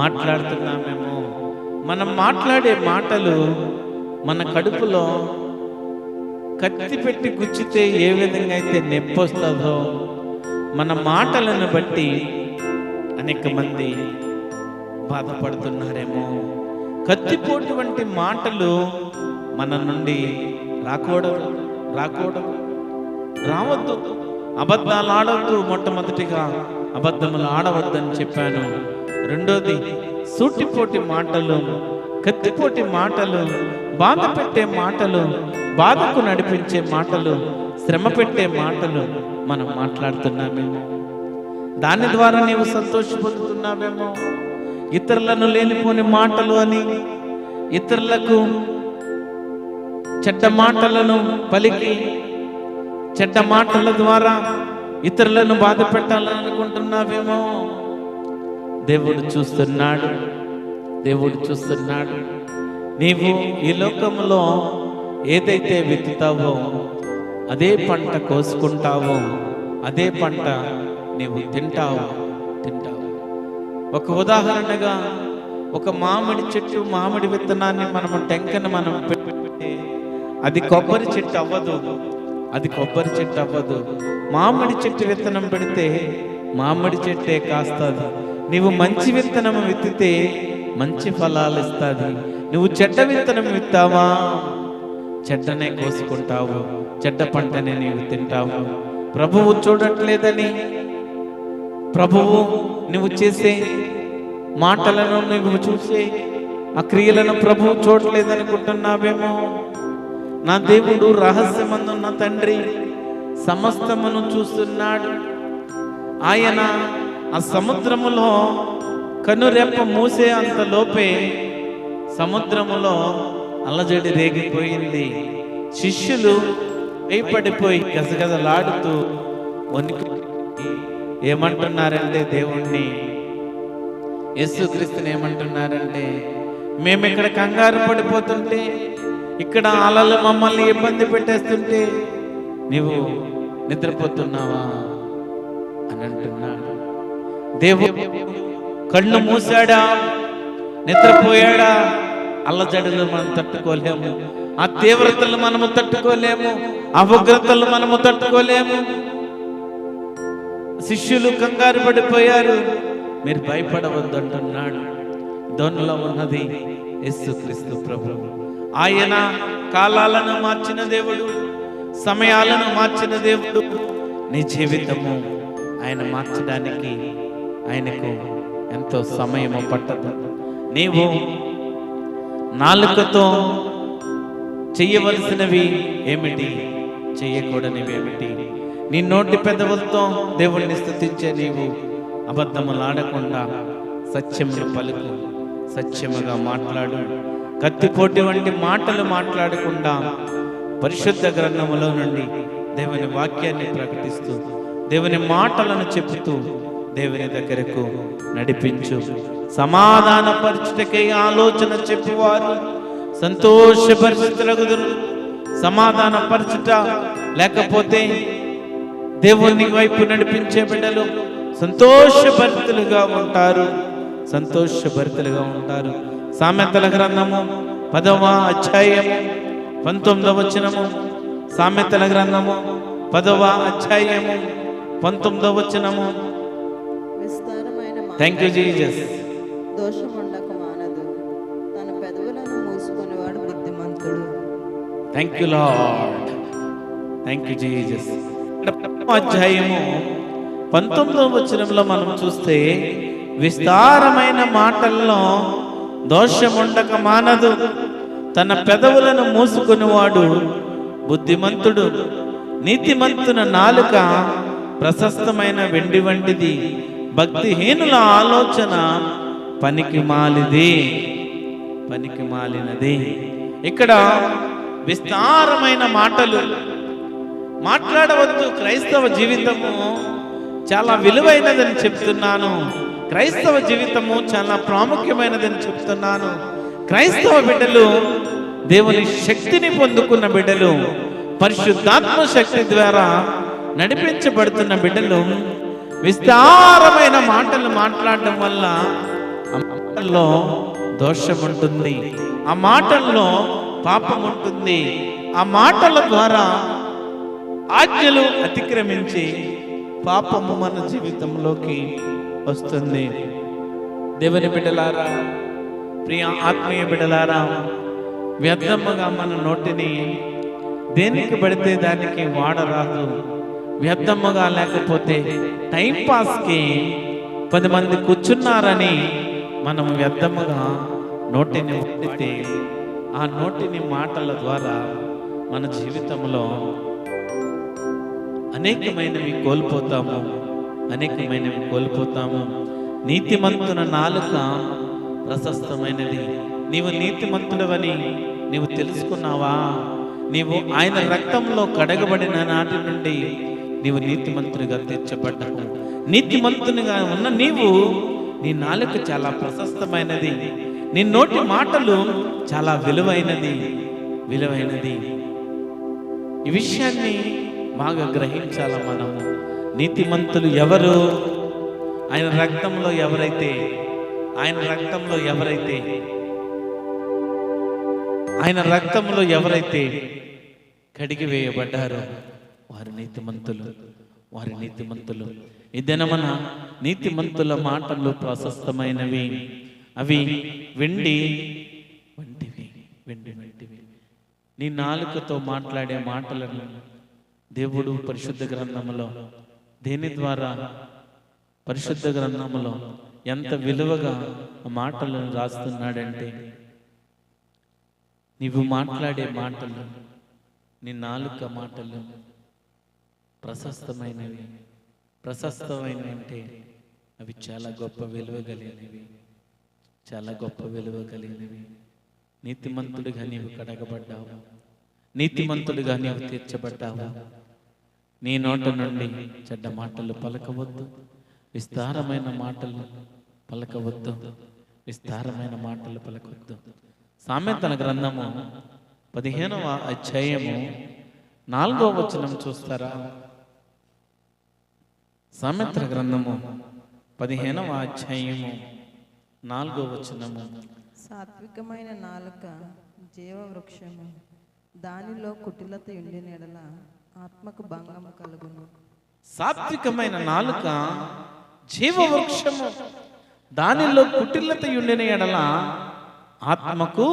మాట్లాడుతున్నామేమో. మనం మాట్లాడే మాటలు మన కడుపులో కత్తి పెట్టి గుచ్చితే ఏ విధంగా అయితే నొప్పి వస్తుందో, మన మాటలను బట్టి అనేక మంది బాధపడుతున్నారేమో. కత్తిపోటు వంటి మాటలు మన నుండి రావద్దు. అబద్ధాలు ఆడవద్దు. మొట్టమొదటిగా అబద్ధములు ఆడవద్దని చెప్పాను. రెండోది సూటిపోటి మాటలు, కత్తిపోటి మాటలు, బాధ పెట్టే మాటలు, బాధకు నడిపించే మాటలు, శ్రమ పెట్టే మాటలు మనం మాట్లాడుతున్నామేమో. దాని ద్వారా నీవు సంతోషపడుతున్నావేమో. ఇతరులను లేనిపోని మాటలు అని, ఇతరులకు చెడ్డ మాటలను పలికి, చెడ్డ మాటల ద్వారా ఇతరులను బాధ పెట్టాలని అనుకుంటున్నావేమో. దేవుడు చూస్తున్నాడు. నీవు ఈ లోకంలో ఏదైతే విత్తుతావో అదే పంట కోసుకుంటావో, అదే పంట నీవు తింటావు. ఒక ఉదాహరణగా, ఒక మామిడి చెట్టు, మామిడి విత్తనాన్ని మనము టెంకన మనం పెట్టి అది కొబ్బరి చెట్టు అవ్వదు. మామిడి చెట్టు విత్తనం పెడితే మామిడి చెట్టే కాస్తుంది. నీవు మంచి విత్తనం విత్తితే మంచి ఫలాలు ఇస్తుంది. నువ్వు చెడ్డ విత్తనం విత్తావా, చెడ్డనే కోసుకుంటావు, చెడ్డ పంటనే నీవు తింటావు. ప్రభువు చూడట్లేదని ప్రభువు నువ్వు చేసే మాటలను నువ్వు చూసే ఆ క్రియలను ప్రభువు చూడలేదనుకుంటున్నావేమో. నా దేవుడు రహస్యమందున్న తండ్రి సమస్తమును చూస్తున్నాడు. ఆయన ఆ సముద్రములో కనురెప్ప మూసే అంత లోపే సముద్రములో అల్లజడి రేగిపోయింది. శిష్యులు భయపడిపోయి గజగజలాడుతూ వణికి ఏమంటున్నారంటే, దేవుణ్ణి యేసుక్రీస్తుని ఏమంటున్నారంటే, మేము ఇక్కడ కంగారు పడిపోతుంటే, ఇక్కడ అలలు మమ్మల్ని ఇబ్బంది పెట్టేస్తుంటే నీవు నిద్రపోతున్నావా అని అంటున్నాడు. దేవుడు కళ్ళు మూసాడా, నిద్రపోయాడా? అల్లజడులు మనం తట్టుకోలేము, ఆ తీవ్రతలు మనము తట్టుకోలేము, ఆ ఉగ్రతలు మనము తట్టుకోలేము. శిష్యులు కంగారు పడిపోయారు. మీరు భయపడవద్దు అంటున్నాడు. దోణిలో ఉన్నది యేసుక్రీస్తు ప్రభువు. ఆయన కాలాలను మార్చిన దేవుడు, సమయాలను మార్చిన దేవుడు. నీ జీవితము ఆయన మార్చడానికి ఆయనకు ఎంతో సమయము పట్టదు. నీవు నాలుకతో చెయ్యవలసినవి ఏమిటి, చెయ్యకూడనివి ఏమిటి? నీ నోటి పెదవులతో దేవుడిని స్తుతించే నీవు అబద్ధములాడకుండా సత్యమును పలుకు, సత్యముగా మాట్లాడు. కత్తిపోటి వంటి మాటలు మాట్లాడకుండా పరిశుద్ధ గ్రంథములో నుండి దేవుని వాక్యాన్ని ప్రకటిస్తూ, దేవుని మాటలను చెబుతూ దేవుని దగ్గరకు నడిపించు. సమాధానపరచుటకై ఆలోచన చెప్పువారు సంతోషపరిచితులగుదురు. సమాధానపరచుట లేకపోతే దేవుని వైపు నడిపించే బిడ్డలు సంతోషభరితులుగా ఉంటారు, సంతోషభరితులుగా ఉంటారు. సామెతల గ్రంథము 10వ అధ్యాయము 19వ వచనము. సామెతల గ్రంథము 10వ అధ్యాయము 19వ వచనము. విస్తారమైన థ్యాంక్ యూ జీసస్. దోషముండక మానదు, తన పెదవులను మూసుకునేవాడు బుద్ధిమంతుడు. Thank you lord, thank you Jesus. అధ్యాయము 19వ వచనంలో మనం చూస్తే, విస్తారమైన మాటల్లో దోషముండక మానదు, తన పెదవులను మూసుకునేవాడు బుద్ధిమంతుడు. నీతిమంతున నాలుక ప్రశస్తమైన వెండి వంటిది, భక్తిహీనుల ఆలోచన పనికి మాలిది, పనికి మాలినది. ఇక్కడ విస్తారమైన మాటలు మాట్లాడవద్దు. క్రైస్తవ జీవితము చాలా విలువైనదని చెప్తున్నాను. క్రైస్తవ జీవితము చాలా ప్రాముఖ్యమైనదని చెప్తున్నాను. క్రైస్తవ బిడ్డలు దేవుని శక్తిని పొందుకున్న బిడ్డలు, పరిశుద్ధాత్మ శక్తి ద్వారా నడిపించబడుతున్న బిడ్డలు విస్తారమైన మాటలు మాట్లాడడం వల్ల ఆ మాటల్లో దోషం ఉంటుంది, ఆ మాటల్లో పాపం ఉంటుంది. ఆ మాటల ద్వారా ఆజ్ఞలు అతిక్రమించి పాపము మన జీవితంలోకి వస్తుంది. దేవుని బిడ్డలారా, ప్రియ ఆత్మీయ బిడ్డలారా, వ్యర్థముగా మన నోటిని దేనికి పడితే దానికి వాడరాదు. వ్యర్థముగా లేకపోతే టైంపాస్కి 10 మంది కూర్చున్నారని మనం వ్యర్థముగా నోటిని వాడితే ఆ నోటిని మాటల ద్వారా మన జీవితంలో అనేకమైనవి కోల్పోతాము, అనేకమైనవి కోల్పోతాము. నీతిమంతున నాలుక ప్రశస్తమైనది. నీవు నీతిమంతుడవని నీవు తెలుసుకున్నావా? నీవు ఆయన రక్తంలో కడగబడిన నాటి నుండి నీవు నీతిమంతునిగా తీర్చబడ్డావు. నీతిమంతునిగా ఉన్న నీవు, నీ నాలుక చాలా ప్రశస్తమైనది, నీ నోటి మాటలు చాలా విలువైనది, విలువైనది. ఈ విషయాన్ని బాగా గ్రహించాల మనము. నీతిమంతులు ఎవరు? ఆయన రక్తంలో ఎవరైతే, ఆయన రక్తంలో ఎవరైతే, ఆయన రక్తంలో ఎవరైతే కడిగి వేయబడ్డారో వారు నీతిమంతులు, వారి నీతిమంతులు. ఈ దినమన నీతిమంతుల మాటలు ప్రశస్తమైనవి. అవి వెండి వంటివి, వెండి వంటివి. నీ నాలుకతో మాట్లాడే మాటలను దేవుడు పరిశుద్ధ గ్రంథంలో దేని ద్వారా పరిశుద్ధ గ్రంథములో ఎంత విలువగా ఆ మాటలను రాస్తున్నాడంటే, నీవు మాట్లాడే మాటలు, నీ నాలుక మాటలు ప్రశస్తమైనవి. ప్రశస్తమైనవి అంటే అవి చాలా గొప్ప విలువ కలిగినవి, చాలా గొప్ప విలువ కలిగినవి. నీతిమంతుడిగా నీవు కడగబడ్డావు, నీతిమంతుడిగా నీవు తీర్చబడ్డావు. నీ నోట నుండి చెడ్డ మాటలు పలకవద్దు, విస్తారమైన మాటలు పలకవద్దు, విస్తారమైన మాటలు పలకవద్దు. సామెతల గ్రంథము 15వ అధ్యాయము 4వ వచనం చూస్తారా? సామెతల గ్రంథము 15వ అధ్యాయము 4వ వచనము. సాత్వికమైన నాలుక జీవవృక్షము, దానిలో కుటిలత ఉండిన యెడల ఆత్మకు భంగము కలుగును. సాత్వికమైన నాలుక జీవవృక్షము, దానిలో కుటిలత ఉండిన యెడల ఆత్మకు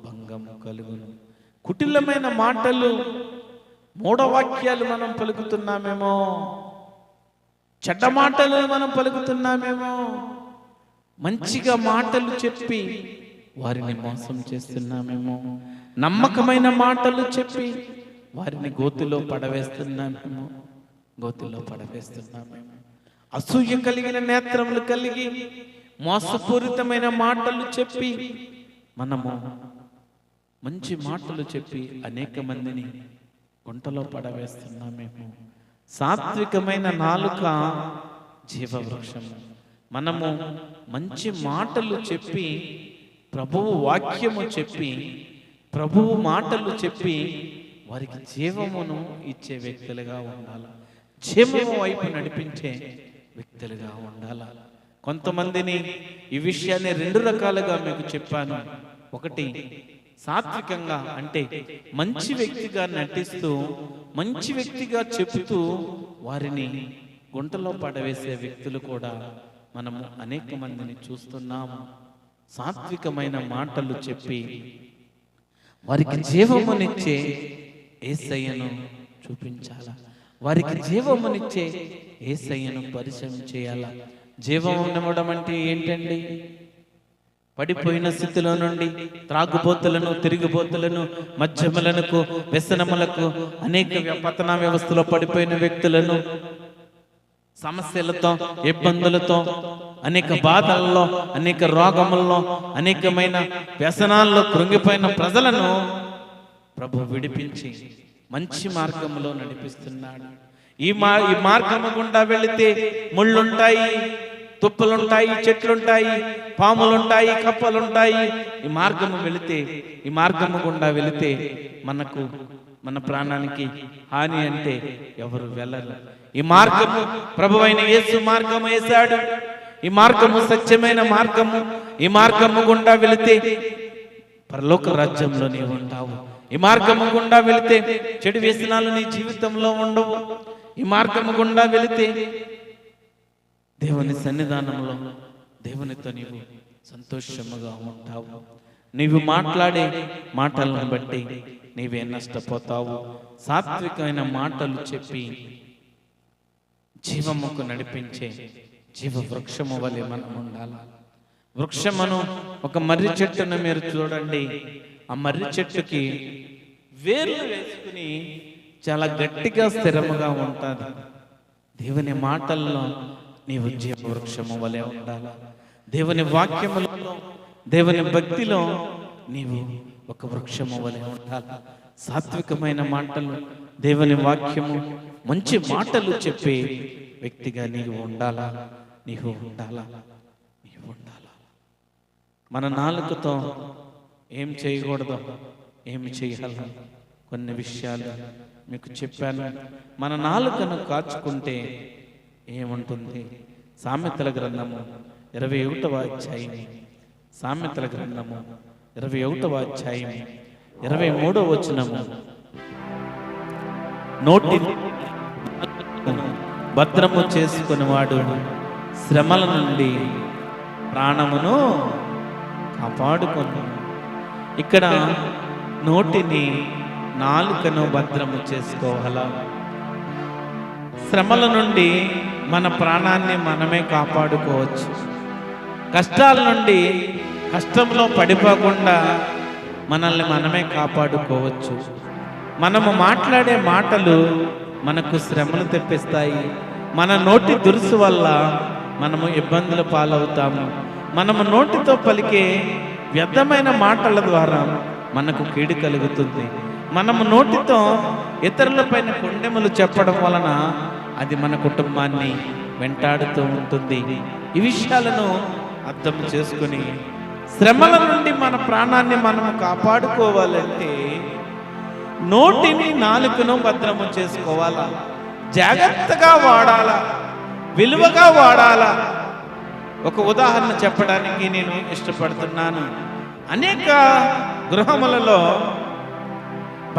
భంగము కలుగును. కుటిలమైన మాటలు, మూఢవాక్యాలు మనం పలుకుతున్నామేమో, చెడ్డ మాటలు మనం పలుకుతున్నామేమో, మంచిగా మాటలు చెప్పి వారిని మోసం చేస్తున్నామేమో, నమ్మకమైన మాటలు చెప్పి వారిని గోతిలో పడవేస్తున్నామేమో, గోతిలో పడవేస్తున్నామేమో. అసూయ కలిగిన నేత్రములు కలిగి మోసపూరితమైన మాటలు చెప్పి మనము మంచి మాటలు చెప్పి అనేక మందిని గుంటలో పడవేస్తున్నామేమో. సాత్వికమైన నాలుక జీవవృక్షము. మనము మంచి మాటలు చెప్పి, ప్రభువు వాక్యము చెప్పి, ప్రభువు మాటలు చెప్పి వారికి జీవమును ఇచ్చే వ్యక్తులుగా ఉండాలి, జీవము వైపు నడిపించే వ్యక్తులుగా ఉండాలి. కొంతమందిని ఈ విషయాన్ని 2 రకాలుగా మీకు చెప్పాను. ఒకటి, సాత్వికంగా అంటే మంచి వ్యక్తిగా నటిస్తూ, మంచి వ్యక్తిగా చెబుతూ వారిని గుంటలో పడవేసే వ్యక్తులు కూడా మనము అనేక మందిని చూస్తున్నాము. సాత్వికమైన మాటలు చెప్పి వారికి జీవమునిచ్చే యేసయ్యను చూపించాలా, వారికి జీవమునిచ్చే యేసయ్యను పరిచయం చేయాలా. జీవమునివ్వడం అంటే ఏంటండి? పడిపోయిన స్థితిలో నుండి త్రాగుబోతులను, తిరిగిబోతులను, మద్యములకు, వ్యసనములకు, అనేక పతన వ్యవస్థలో పడిపోయిన వ్యక్తులను, సమస్యలతో, ఇబ్బందులతో, అనేక బాధల్లో, అనేక రోగముల్లో, అనేకమైన వ్యసనాల్లో కృంగిపోయిన ప్రజలను ప్రభు విడిపించి మంచి మార్గంలో నడిపిస్తున్నాడు. ఈ మార్గము గుండా వెళితే ముళ్ళుంటాయి, తుప్పలుంటాయి, చెట్లుంటాయి, పాములుంటాయి, కప్పలుంటాయి. ఈ మార్గము వెళితే, ఈ మార్గము గుండా వెళితే మనకు, మన ప్రాణానికి హాని అంటే ఎవరు వెళ్ళరు. ఈ మార్గము ప్రభువైన యేసు మార్గము వేశాడు. ఈ మార్గము సత్యమైన మార్గము. ఈ మార్గము గుండా వెళితే పరలోక రాజ్యంలో నీవు ఉంటావు. ఈ మార్గము గుండా వెళితే చెడు వ్యసనాలు నీ జీవితంలో ఉండవు. ఈ మార్గము గుండా వెళితే దేవుని సన్నిధానంలో దేవునితో నీవు సంతోషముగా ఉంటావు. నీవు మాట్లాడే మాటలను బట్టి నీవే నష్టపోతావు. సాత్వికమైన మాటలు చెప్పి జీవముకు నడిపించే జీవ వృక్షము వలె మనం ఉండాలి. వృక్షమును, ఒక మర్రి చెట్టును మీరు చూడండి. ఆ మర్రి చెట్టుకి వేర్లు వేసుకుని చాలా గట్టిగా స్థిరముగా ఉంటుంది. దేవుని మాటల్లో నీవు జీవ వృక్షము వలె ఉండాలి. దేవుని వాక్యములో, దేవుని భక్తిలో నీవు ఒక వృక్షము వలె ఉండాలి. సాత్వికమైన మాటలు, దేవుని వాక్యము, మంచి మాటలు చెప్పే వ్యక్తిగా నీవు ఉండాలా, నీవు ఉండాలా, నీవు ఉండాలా. మన నాలుకతో ఏం చేయకూడదు, ఏమి చేయాలి, కొన్ని విషయాలు మీకు చెప్పాను. మన నాలుకను కాచుకుంటే ఏముంటుంది? సామెతల గ్రంథము 21వ అధ్యాయం, సామెతల గ్రంథము 21వ అధ్యాయం 23వ వచనము. నోటి భద్రము చేసుకునేవాడు శ్రమల నుండి ప్రాణమును కాపాడుకొని. ఇక్కడ నోటిని, నాలుకను భద్రము చేసుకోవాలా. శ్రమల నుండి మన ప్రాణాన్ని మనమే కాపాడుకోవచ్చు. కష్టాల నుండి కష్టంలో పడిపోకుండా మనల్ని మనమే కాపాడుకోవచ్చు. మనము మాట్లాడే మాటలు మనకు శ్రమలు తెప్పిస్తాయి. మన నోటి దురుసు వల్ల మనము ఇబ్బందుల పాలవుతాము. మనము నోటితో పలికే వ్యర్థమైన మాటల ద్వారా మనకు కీడు కలుగుతుంది. మనము నోటితో ఇతరులపైన కొండెములు చెప్పడం వలన అది మన కుటుంబాన్ని వెంటాడుతూ ఉంటుంది. ఈ విషయాలను అర్థం చేసుకుని శ్రమల నుండి మన ప్రాణాన్ని మనము కాపాడుకోవాలంటే నోటిని నాలుకను భద్రము చేసుకోవాలా, జాగ్రత్తగా వాడాలా, విలువగా వాడాలా. ఒక ఉదాహరణ చెప్పడానికి నేను ఇష్టపడుతున్నాను. అనేక గృహములలో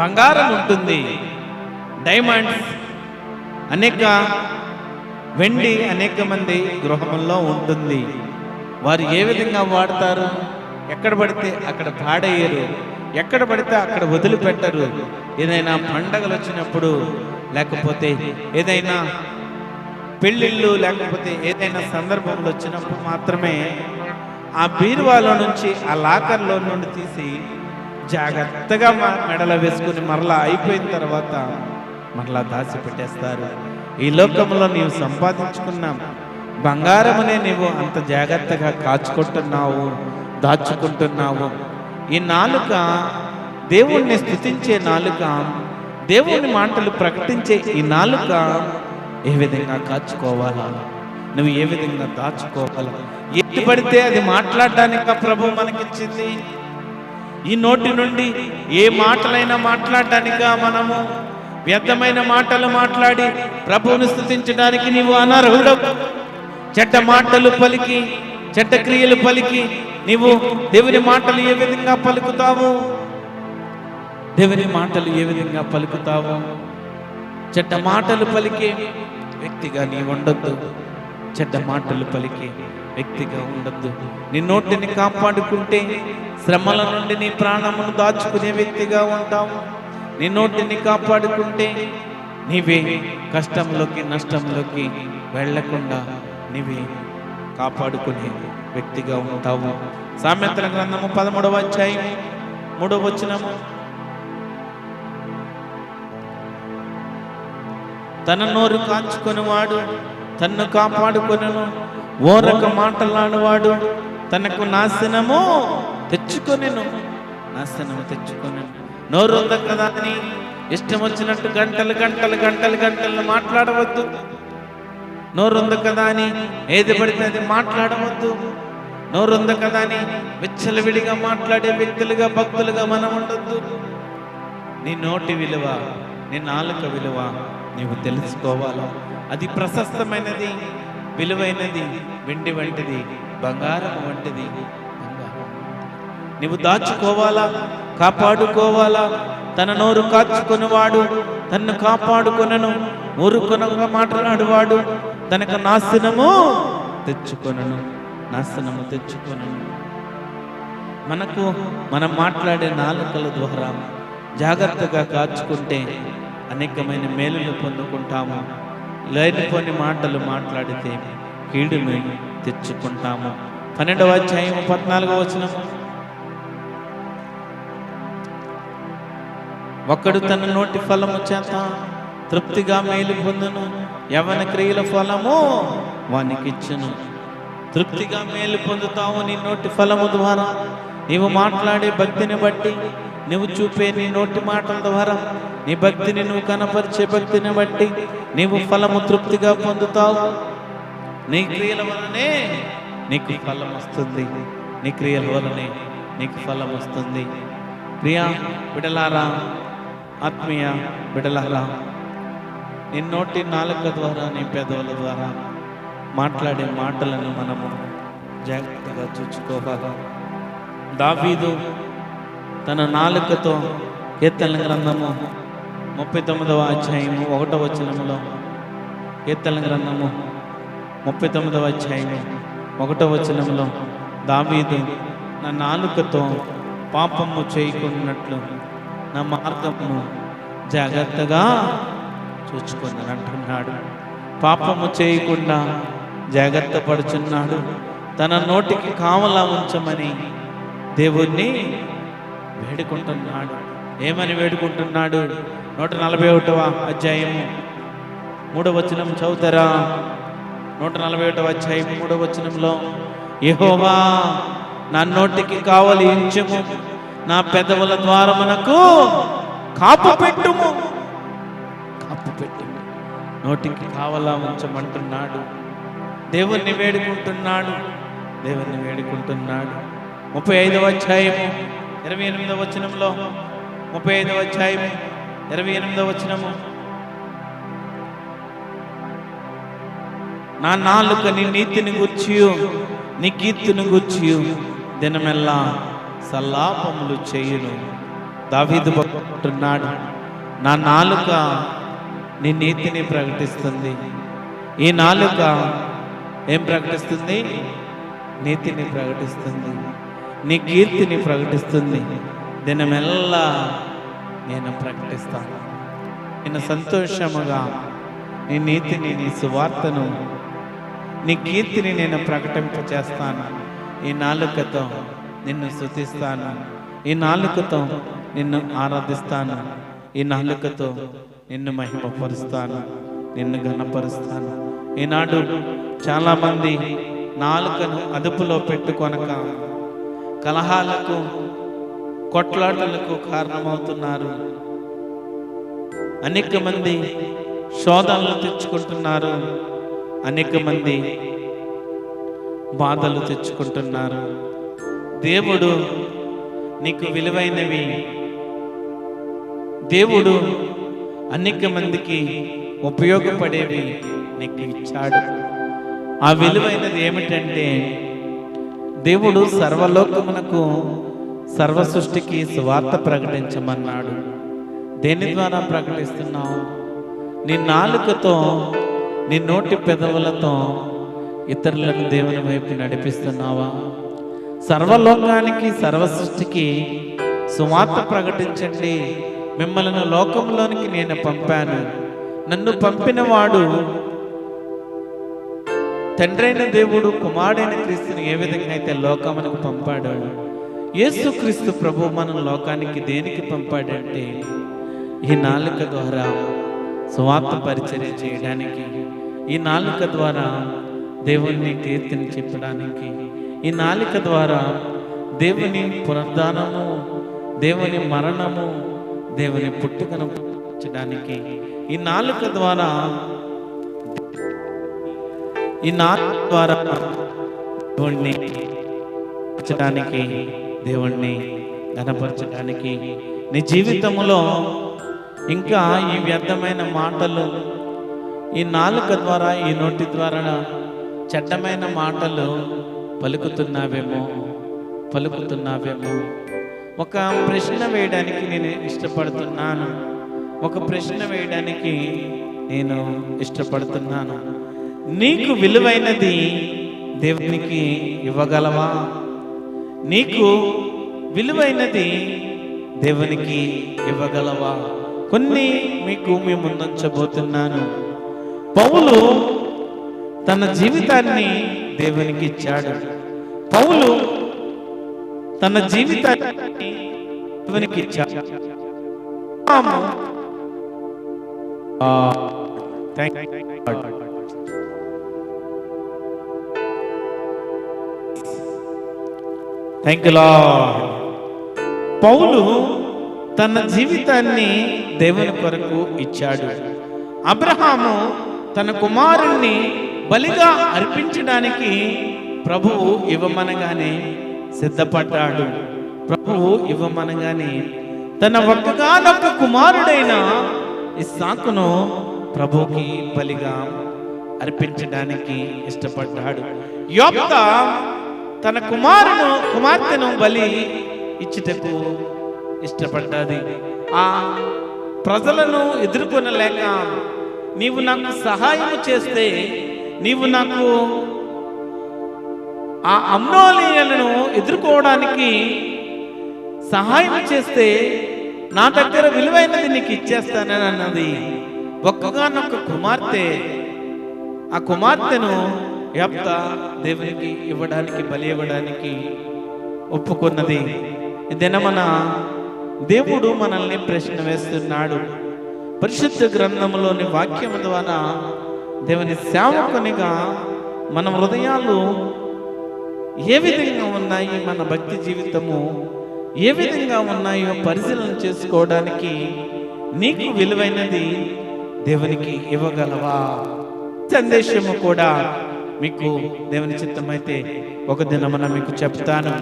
బంగారం ఉంటుంది, డైమండ్స్, అనేక వెండి అనేక మంది గృహముల్లో ఉంటుంది. వారు ఏ విధంగా వాడతారు? ఎక్కడ పడితే అక్కడ పాడేయరు, ఎక్కడ పడితే అక్కడ వదిలిపెట్టరు. ఏదైనా పండగలు వచ్చినప్పుడు, లేకపోతే ఏదైనా పెళ్ళిళ్ళు, లేకపోతే ఏదైనా సందర్భంలో వచ్చినప్పుడు మాత్రమే ఆ బీరువాలో నుంచి, ఆ లాకర్లో నుండి తీసి జాగ్రత్తగా మెడలో వేసుకుని మరలా అయిపోయిన తర్వాత మరలా దాచిపెట్టేస్తారు. ఈ లోకంలో నీవు సంపాదించుకున్నాం బంగారమనే నీవు అంత జాగ్రత్తగా కాచుకుంటున్నావు, దాచుకుంటున్నావు. ఈ నాలుక దేవుణ్ణి స్తుతించే నాలుక, దేవుని మాటలు ప్రకటించే ఈ నాలుక ఏ విధంగా కాచుకోవాలా, నువ్వు ఏ విధంగా దాచుకోవాలా? ఏది పడితే అది మాట్లాడడానికి ప్రభు మనకిచ్చింది. ఈ నోటి నుండి ఏ మాటలైనా మాట్లాడడానిక మనము వ్యర్థమైన మాటలు మాట్లాడి ప్రభువుని స్తుతించడానికి నీవు అనర్హుడవు. చెడ్డ మాటలు పలికి, చెడ్డ క్రియలు పలికి నీవు దేవుని మాటలు ఏ విధంగా పలుకుతావు? దేవుని మాటలు ఏ విధంగా పలుకుతావు? చెడ్డ మాటలు పలికే వ్యక్తిగా నీ ఉండొద్దు. చెడ్డ మాటలు పలికే వ్యక్తిగా ఉండొద్దు. నీ నోటిని కాపాడుకుంటే శ్రమల నుండి నీ ప్రాణమును దాచుకునే వ్యక్తిగా ఉంటావు. నీ నోటిని కాపాడుకుంటే నీవే కష్టంలోకి, నష్టంలోకి వెళ్లకుండా నీవే కాపాడుకునే వ్యక్తిగా ఉంటావు. సామెతల గ్రంథము 13వ అధ్యాయం 3వ వచనము, తన నోరు కాచుకొనివాడు తన్ను కాపాడుకొనెను, ఓరక మాటలాడువాడు తనకు నాశనము తెచ్చుకొనెను. నాశనము తెచ్చుకొనెను. నోరు ఉంది కదా అని ఇష్టం వచ్చినట్టు గంటలు గంటలు గంటలు గంటలు మాట్లాడవద్దు. నోరు ఉంది కదా అని ఏది పడితే అది మాట్లాడవద్దు. నోరు ఉంది కదా అని విచ్చలవిడిగా మాట్లాడే వ్యక్తులుగా, భక్తులుగా మనం ఉండొద్దు. నీ నోటి విలువ, నీ నాలుక విలువ నీవు తెలుసుకోవాలా. అది ప్రశస్తమైనది, విలువైనది, వెండి వంటిది, బంగారం వంటిది. నీవు దాచుకోవాలా, కాపాడుకోవాలా. తన నోరు కాచుకునేవాడు తన్ను కాపాడుకొనను, ఊరుకొనగా మాట్లాడువాడు తనకు నాశనము తెచ్చుకొనను. నాశనము తెచ్చుకొనను. మనకు మనం మాట్లాడే నాలుకల ద్వారా జాగ్రత్తగా కాచుకుంటే అనేకమైన మేలులు పొందుకుంటాము. లేనిపోని మాటలు మాట్లాడితే కీడును తెచ్చుకుంటాము. 12వ అధ్యాయం 14వ వచనం, ఒకడు తన నోటి ఫలము చేత తృప్తిగా మేలు పొందును, యవన క్రియల ఫలము వానికి ఇచ్చును. తృప్తిగా మేలు పొందుతావు నీ నోటి ఫలము ద్వారా. నీవు మాట్లాడే భక్తిని బట్టి, నువ్వు చూపే నీ నోటి మాటల ద్వారా, నీ భక్తిని నువ్వు కనపరిచే భక్తిని బట్టి నీవు ఫలము తృప్తిగా పొందుతావు. నీ క్రియల వలనే నీకు ఫలం వస్తుంది. నీ క్రియల వలనే నీకు ఫలం వస్తుంది. ప్రియా బిడలారా, ఆత్మీయ బిడలారా, నీ నోటి నాలుక ద్వారా, నీ పెదవుల ద్వారా మాట్లాడే మాటలను మనము జాగ్రత్తగా చూసుకోవాలి. దావీదు తన నాలుకతో కీర్తనల గ్రంథము 39వ అధ్యాయము 1వ వచనములో, కీర్తనల గ్రంథము 39వ అధ్యాయము 1వ వచనములో దావీదు నా నాలుకతో పాపము చేయకున్నట్లు నా మార్గమును జాగ్రత్తగా చూచుకున్నాను అంటున్నాడు. పాపము చేయకుండా జాగ్రత్త పడుచున్నాడు. తన నోటికి కావలా ఉంచమని దేవుణ్ణి వేడుకుంటున్నాడు. ఏమని వేడుకుంటున్నాడు? 141వ అధ్యాయము 3వ వచనం చదువుతారా? 141వ అధ్యాయం 3వ వచనంలో, యెహోవా నా నోటికి కావలి ఉంచుము, నా పెదవుల ద్వారమునకు కాపు పెట్టుము. కాపు పెట్టుము, నోటికి కావలా ఉంచమంటున్నాడు. దేవుణ్ణి వేడుకుంటున్నాడు. దేవుణ్ణి వేడుకుంటున్నాడు. 35వ అధ్యాయము 28వ వచనంలో, 35వ అధ్యాయము 28వ వచనము, నా నాలుక నీ నీతిని గూర్చియు నీ కీర్తిని గూర్చియు దినమెల్లా సల్లాపములు చేయును. దావీదు భక్తుడున్నాడు, నా నాలుక నీ నీతిని ప్రకటిస్తుంది. ఈ నాలుక ఏం ప్రకటిస్తుంది? నీతిని ప్రకటిస్తుంది, నీ కీర్తిని ప్రకటిస్తుంది. దినమెల్లా నేను ప్రకటిస్తాను. నేను సంతోషముగా నీ నీతిని, నీ సువార్తను, నీ కీర్తిని నేను ప్రకటింపచేస్తాను. ఈ నాలుకతో నిన్ను స్తుతిస్తాను, ఈ నాలుకతో నిన్ను ఆరాధిస్తాను, ఈ నాలుకతో నిన్ను మహిమపరుస్తాను, నిన్ను ఘనపరుస్తాను. ఈనాడు చాలామంది నాలుకను అదుపులో పెట్టుకొనక కలహాలకు, కొట్లాటలకు కారణమవుతున్నారు. అనేక మంది శోధనలు తెచ్చుకుంటున్నారు, అనేక మంది బాధలు తెచ్చుకుంటున్నారు. దేవుడు నీకు విలువైనవి, దేవుడు అనేక మందికి ఉపయోగపడేవి నీకు ఇచ్చాడు. ఆ విలువైనది ఏమిటంటే, దేవుడు సర్వలోకమునకు, సర్వ సృష్టికి సువార్త ప్రకటించమన్నాడు. దేని ద్వారా ప్రకటిస్తున్నావు? నీ నాలుకతో, నీ నోటి పెదవులతో ఇతరులను దేవుని వైపు నడిపిస్తున్నావా? సర్వలోకానికి, సర్వ సృష్టికి సువార్త ప్రకటించండి. మిమ్మల్ని లోకంలోనికి నేను పంపాను. నన్ను పంపిన వాడు తండ్రైన దేవుడు కుమారుడైన క్రీస్తుని ఏ విధంగా అయితే లోకమునకు పంపాడో, యేసు క్రీస్తు ప్రభు మన లోకానికి దేనికి పంపాడంటే, ఈ నాలుక ద్వారా సువార్త పరిచర్య చేయడానికి, ఈ నాలుక ద్వారా దేవుని కీర్తిని చెప్పడానికి, ఈ నాలుక ద్వారా దేవుని పునరుద్ధానము, దేవుని మరణము, దేవుని పుట్టుకను పంచడానికి, ఈ నాలుక ద్వారా, ఈ నాలుక ద్వారా దేవుణ్ణి పంచడానికి, దేవుణ్ణి ఘనపరచడానికి, నీ జీవితంలో ఇంకా ఈ వ్యర్థమైన మాటలు, ఈ నాలుక ద్వారా, ఈ నోటి ద్వారా చెడ్డమైన మాటలు పలుకుతున్నావేమో. ఒక ప్రశ్న వేయడానికి నేను ఇష్టపడుతున్నాను. ఒక ప్రశ్న వేయడానికి నేను ఇష్టపడుతున్నాను. నీకు విలువైనది దేవునికి ఇవ్వగలవా? నీకు విలువైనది దేవునికి ఇవ్వగలవా? కొన్ని మీకు మీ ముందుంచబోతున్నాను. పౌలు తన జీవితాన్ని దేవునికి ఇచ్చాడు. పౌలు తన జీవితాన్ని దేవునికి ఇచ్చాడు. Thank you lord. పౌలు తన జీవితాన్ని దేవుని కొరకు ఇచ్చాడు. అబ్రహాము తన కుమారుణ్ణి బలిగా అర్పించడానికి ప్రభువు ఇవ్వమనగానే సిద్ధపడ్డాడు. ప్రభువు ఇవ్వమనగానే తన ఒక్కగానొక్క కుమారుడైన ఇస్సాకును ప్రభువుకి బలిగా అర్పించడానికి ఇష్టపడ్డాడు. యోబ్త తన కుమార్తెను బలి ఇచ్చుటకు ఇష్టపడ్డది. ఆ ప్రజలను ఎదుర్కొనలేక, నీవు నాకు సహాయం చేస్తే, నీవు నాకు ఆ అమ్నోనీయులను ఎదుర్కోవడానికి సహాయం చేస్తే, నా దగ్గర విలువైనది నీకు ఇచ్చేస్తానని అన్నది. ఒక్కగానొక్క కుమార్తె ఆ కుమార్తెను యెఫ్త దేవునికి ఇవ్వడానికి, బలి ఇవ్వడానికి ఒప్పుకున్నది. దినమన దేవుడు మనల్ని ప్రశ్న వేస్తున్నాడు. పరిశుద్ధ గ్రంథంలోని వాక్యం ద్వారా దేవుని సేవకునిగా మన హృదయాలు ఏ విధంగా ఉన్నాయి, మన భక్తి జీవితము ఏ విధంగా ఉన్నాయో పరిశీలన చేసుకోవడానికి నీకు విలువైనది దేవునికి ఇవ్వగలవా? సందేశము కూడా మీకు దేవుని చిత్తమైతే ఒక దినమున మీకు చెప్తాను.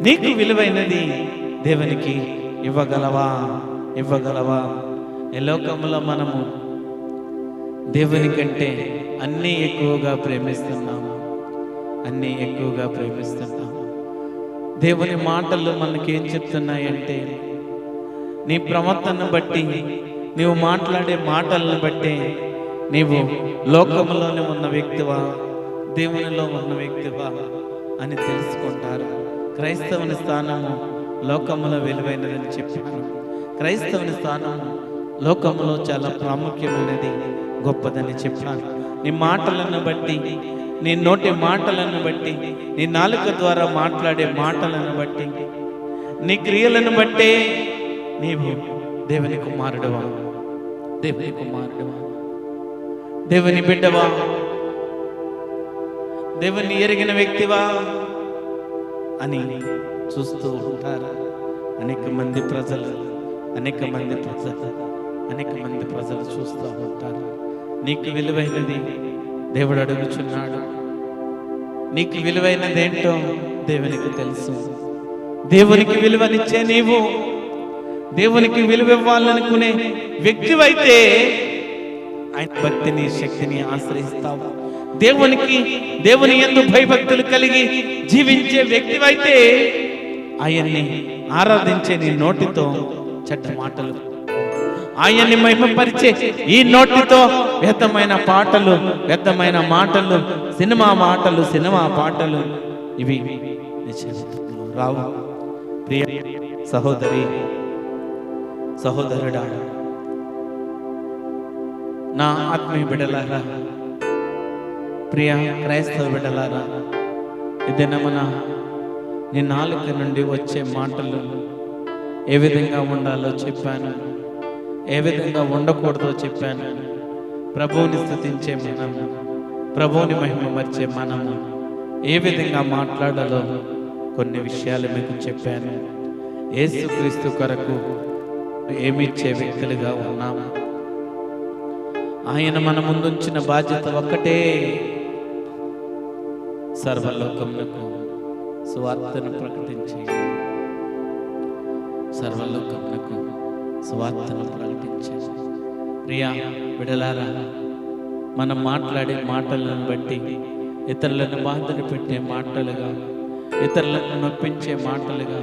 నీకు విలువైనది దేవునికి ఇవ్వగలవా? ఈ లోకంలో మనము దేవుని కంటే అన్నీ ఎక్కువగా ప్రేమిస్తున్నాము. దేవుని మాటలు మనకేం చెప్తున్నాయంటే, నీ ప్రవర్తనను బట్టి, నీవు మాట్లాడే మాటలను బట్టి నీవు లోకంలోనే ఉన్న వ్యక్తివా, దేవునిలో ఉన్న వ్యక్తివా అని తెలుసుకుంటారు. క్రైస్తవుని స్థానము లోకములో విలువైనదని చెప్పాను. క్రైస్తవుని స్థానము లోకములో చాలా ప్రాముఖ్యమైనది, గొప్పదని చెప్పాను. నీ మాటలను బట్టి, నీ నోటి మాటలను బట్టి, నీ నాలుక ద్వారా మాట్లాడే మాటలను బట్టి, నీ క్రియలను బట్టే నీవు దేవుని కుమారుడువా, దేవుని బిడ్డవా, దేవుని ఎరిగిన వ్యక్తివా అని చూస్తూ ఉంటారు అనేక మంది ప్రజలు చూస్తూ ఉంటారు. నీకు విలువైనది దేవుడు అడుగుచున్నాడు. నీకు విలువైనదేంటో దేవునికి తెలుసు. దేవునికి విలువనిచ్చే నీవు, దేవునికి విలువ ఇవ్వాలనుకునే వ్యక్తివైతే ఆయన భక్తిని, శక్తిని ఆశ్రయిస్తావు. దేవుని యందు భయభక్తులు కలిగి జీవించే వ్యక్తివైతే ఆయన్ని ఆరాధించే నీ నోటితో చెడ్డ మాటలు, ఆయన్ని మహిమపరిచే ఈ నోటితో వ్యర్థమైన పాటలు, వ్యర్థమైన మాటలు, సినిమా పాటలు ఇవి రావు. ప్రియ సహోదరి, సహోదరుడా, నా ఆత్మీయ బిడ్డలారా, ప్రియ క్రైస్తవ బిడ్డలారా, ఇదేనమన నీ నాలుక నుండి వచ్చే మాటలు ఏ విధంగా ఉండాలో చెప్పాను, ఏ విధంగా ఉండకూడదో చెప్పాను. ప్రభువుని స్తుతించే మనము, ప్రభువుని మహిమపరిచే మనము ఏ విధంగా మాట్లాడాలో కొన్ని విషయాలు మీకు చెప్పాను. యేసుక్రీస్తు కొరకు ఏమిచ్చే వ్యక్తులుగా ఉన్నాము. ఆయన మన ముందుంచిన బాధ్యత ఒక్కటే, సర్వలోకమునకు సువార్తను ప్రకటించి, ప్రియా బిడలారా, మనం మాట్లాడే మాటలను బట్టి ఇతరులను బాధలు పెట్టే మాటలుగా, ఇతరులను నొప్పించే మాటలుగా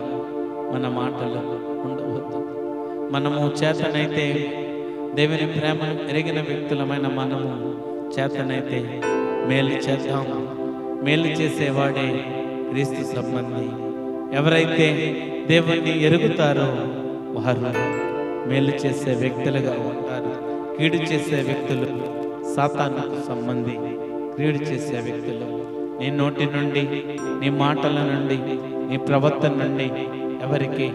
మన మాటలు ఉండవద్దు. మనము చేతనైతే దేవుని ప్రేమను ఎరిగిన వ్యక్తులమైన మనము చేతనైతే మేలు చేద్దాం. మేలు చేసేవాడే క్రీస్తు సంబంధి. ఎవరైతే దేవుణ్ణి ఎరుగుతారో వారు మేలు చేసే వ్యక్తులుగా ఉంటారు. కీడు చేసే వ్యక్తులు సాతానుకు సంబంధి. కీడు చేసే వ్యక్తులు నీ నోటి నుండి, నీ మాటల నుండి, నీ ప్రవర్తన నుండి ఎవరికి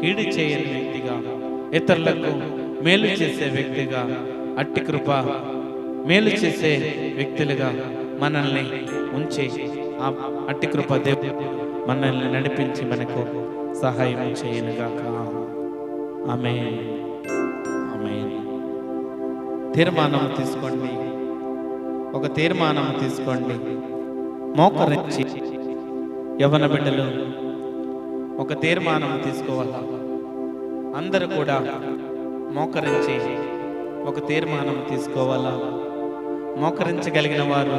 కీడు చేయని వ్యక్తిగా, ఇతరులకు మేలు చేసే వ్యక్తిగా, అట్టి కృప మేలు చేసే వ్యక్తులుగా మనల్ని ఉంచి ఆ అట్టి కృప దేవుడు మనల్ని నడిపించి మనకు సహాయం చేయనుగాక. ఆమేన్. తీర్మానం తీసుకోండి, ఒక తీర్మానం తీసుకోండి. మోకరించి యవ్వన బిడ్డలు ఒక తీర్మానం తీసుకోవాలా. అందరూ కూడా మోకరించి ఒక తీర్మానం తీసుకోవాలా. మోకరించగలిగిన వారు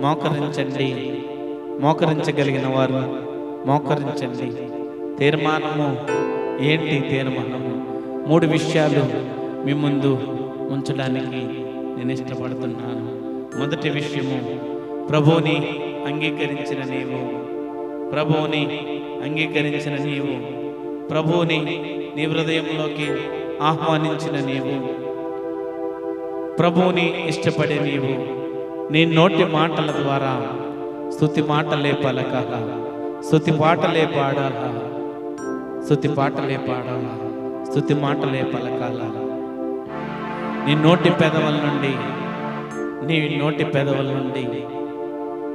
మోకరించండి, మోకరించగలిగిన వారు మోకరించండి. తీర్మానము ఏంటి? తీర్మానము 3 విషయాలు మీ ముందు ఉంచడానికి నేను ఇష్టపడుతున్నాను. మొదటి విషయము, ప్రభువుని అంగీకరించిన నీవు, ప్రభువుని అంగీకరించిన నీవు, ప్రభువుని నీ హృదయంలోకి ఆహ్వానించిన నీవు, ప్రభువుని ఇష్టపడే నీవు, నీ నోటి మాటల ద్వారా స్తుతి మాటలే పలకాల, స్తుతి పాటలే పాడాల, స్తుతి పాటలే పాడాల, స్తుతి మాటలే పలకాల. నీ నోటి పెదవుల నుండి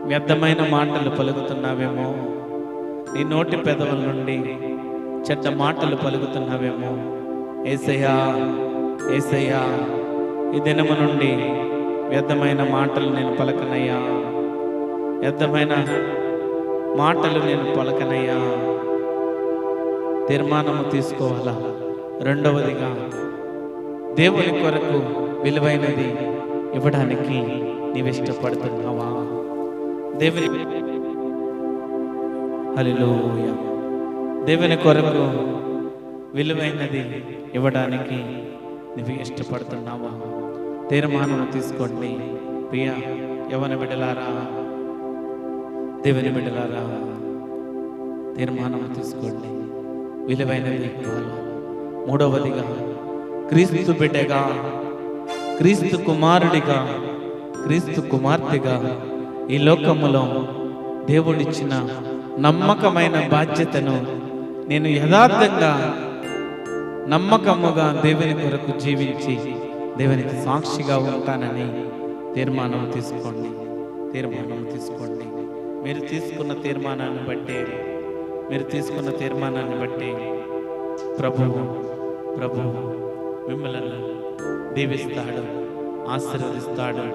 వ్యర్థమైన మాటలు పలుకుతున్నావేమో, నీ నోటి పెదవుల నుండి చెడ్డ మాటలు పలుకుతున్నావేమో. యేసయ్యా, యేసయ్యా, ఈ దినము నుండి వ్యర్థమైన మాటలు నేను పలకనయ్యా, వ్యర్థమైన మాటలు నేను పలకనయ్యా. తీర్మానము తీసుకోవాలా. రెండవదిగా, దేవుని కొరకు విలువైనది ఇవ్వడానికి నీవు ఇష్టపడుతున్నావా? దేవుని హల్లెలూయా. దేవుని కొరకు విలువైనది ఇవ్వడానికి నువ్వు ఇష్టపడుతున్నావా? తీర్మానం తీసుకోండి. ప్రియ యవన బిడ్డలారా, దేవుని బిడ్డలారా, తీర్మానం తీసుకోండి. విలువైనది ఇవ్వాలి. మూడవదిగా, క్రీస్తు బిడ్డగా, క్రీస్తు కుమారుడిగా, క్రీస్తు కుమార్తెగా ఈ లోకములో దేవుడిచ్చిన నమ్మకమైన బాధ్యతను నేను యథార్థంగా నమ్మకముగా దేవుని కొరకు జీవించి దేవునికి సాక్షిగా ఉంటానని తీర్మానం తీసుకోండి. తీర్మానం తీసుకోండి. మీరు తీసుకున్న తీర్మానాన్ని బట్టి ప్రభువు మిమ్మల్ని దీవిస్తాడు, ఆశీర్వదిస్తాడు.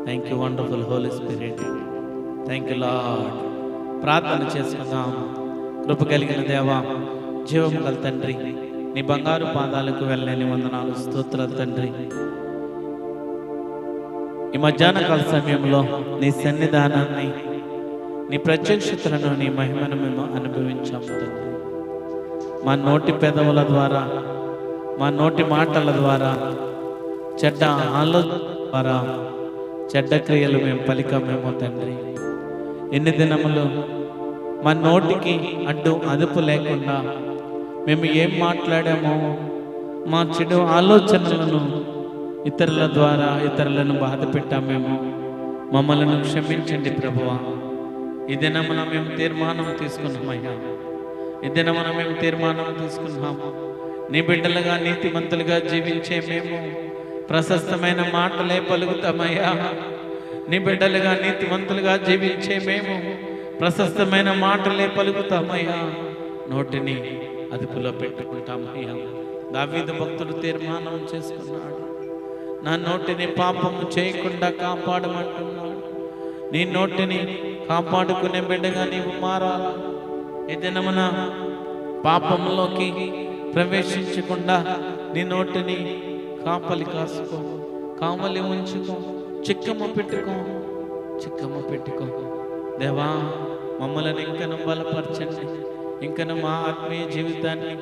Thank you wonderful Holy Spirit. Thank you Lord. ప్రార్థన చేసుకుందాం. కృప కలిగిన దేవా, జీవం గల తండ్రి, నీ బంగారు పాదాలకు వెళ్ళని వందనాలు, స్తోత్రాలు తండ్రి. ఈ మధ్యాహ్న కాల సమయంలో నీ సన్నిధానాన్ని, నీ ప్రత్యక్షతలను, నీ మహిమను మేము అనుభవించాము తండ్రి. మా నోటి పెదవుల ద్వారా, మా నోటి మాటల ద్వారా, చెడ్డ ఆలోచన ద్వారా, చెడ్డ క్రియలు మేము పలికామేమో తండ్రి. ఎన్ని దినములు మా నోటికి అదుపు లేకుండా మేము ఏం మాట్లాడామో, మా చెడు ఆలోచనలను ఇతరుల ద్వారా ఇతరులను బాధ పెట్టామేమో. మమ్మల్ని క్షమించండి ప్రభువా. ఈ దినమున మేము తీర్మానం తీసుకున్నామయ్యా. ఈ దినమున మేము తీర్మానం తీసుకున్నాము. నీ బిడ్డలుగా, నీతిమంతులుగా జీవించే మేము ప్రశస్తమైన మాటలే పలుకుతామయ్యా. నీ బిడ్డలుగా, నీతిమంతులుగా జీవించే మేము ప్రశస్తమైన మాటలే పలుకుతామయ్యా. నోటిని అదుపులో పెట్టుకుంటామయ్యా. దావీదు భక్తుడు తీర్మానం చేసుకున్నాడు. నా నోటిని పాపము చేయకుండా కాపాడమంటున్నాడు. నీ నోటిని కాపాడుకునే బిడ్డగా నీవు మారాలి. ఈ దినమున పాపంలోకి ప్రవేశించకుండా నీ నోటిని కాపలి ఉంచుకో, చిక్కమ్మ పెట్టుకో. దేవా, మమ్మల్ని ఇంకను బలపరచండి, ఇంకను మా ఆత్మీయ జీవితాన్ని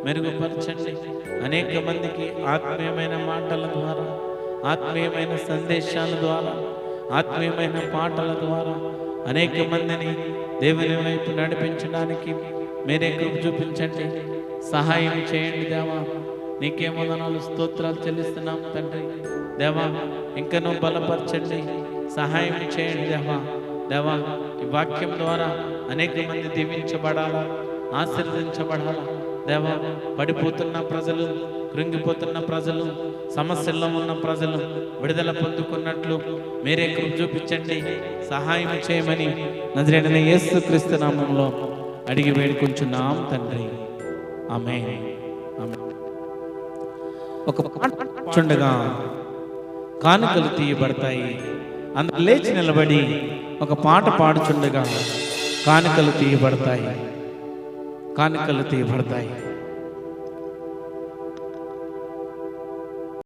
మెరుగుపరచండి. అనేక మందికి ఆత్మీయమైన మాటల ద్వారా, ఆత్మీయమైన సందేశాల ద్వారా, ఆత్మీయమైన పాటల ద్వారా అనేక మందిని దేవుని వైపు నడిపించడానికి మీరే కృప చూపించండి. సహాయం చేయండి దేవా. నీకే వందనాలు, స్తోత్రాలు చెల్లిస్తున్నాం తండ్రి. దేవా, ఇంకనూ బలపరచండి, సహాయం చేయండి దేవా. ఈ వాక్యం ద్వారా అనేక మంది దీవించబడాలా, ఆశీర్వదించబడాలా దేవా. పడిపోతున్న ప్రజలు, కృంగిపోతున్న ప్రజలు, సమస్యల్లో ఉన్న ప్రజలు విడుదల పొందుకున్నట్లు మీరే కృప చూపించండి, సహాయం చేయమని నజరేయుడైన యేసుక్రీస్తు నామములో అడిగి వేడుకుంటున్నాం తండ్రి. ఆమేన్. ఒక పాట పాడుచుండగా కానుకలు తీయబడతాయి. అందరూ లేచి నిలబడి ఒక పాట పాడుచుండగా కానుకలు తీయబడతాయి.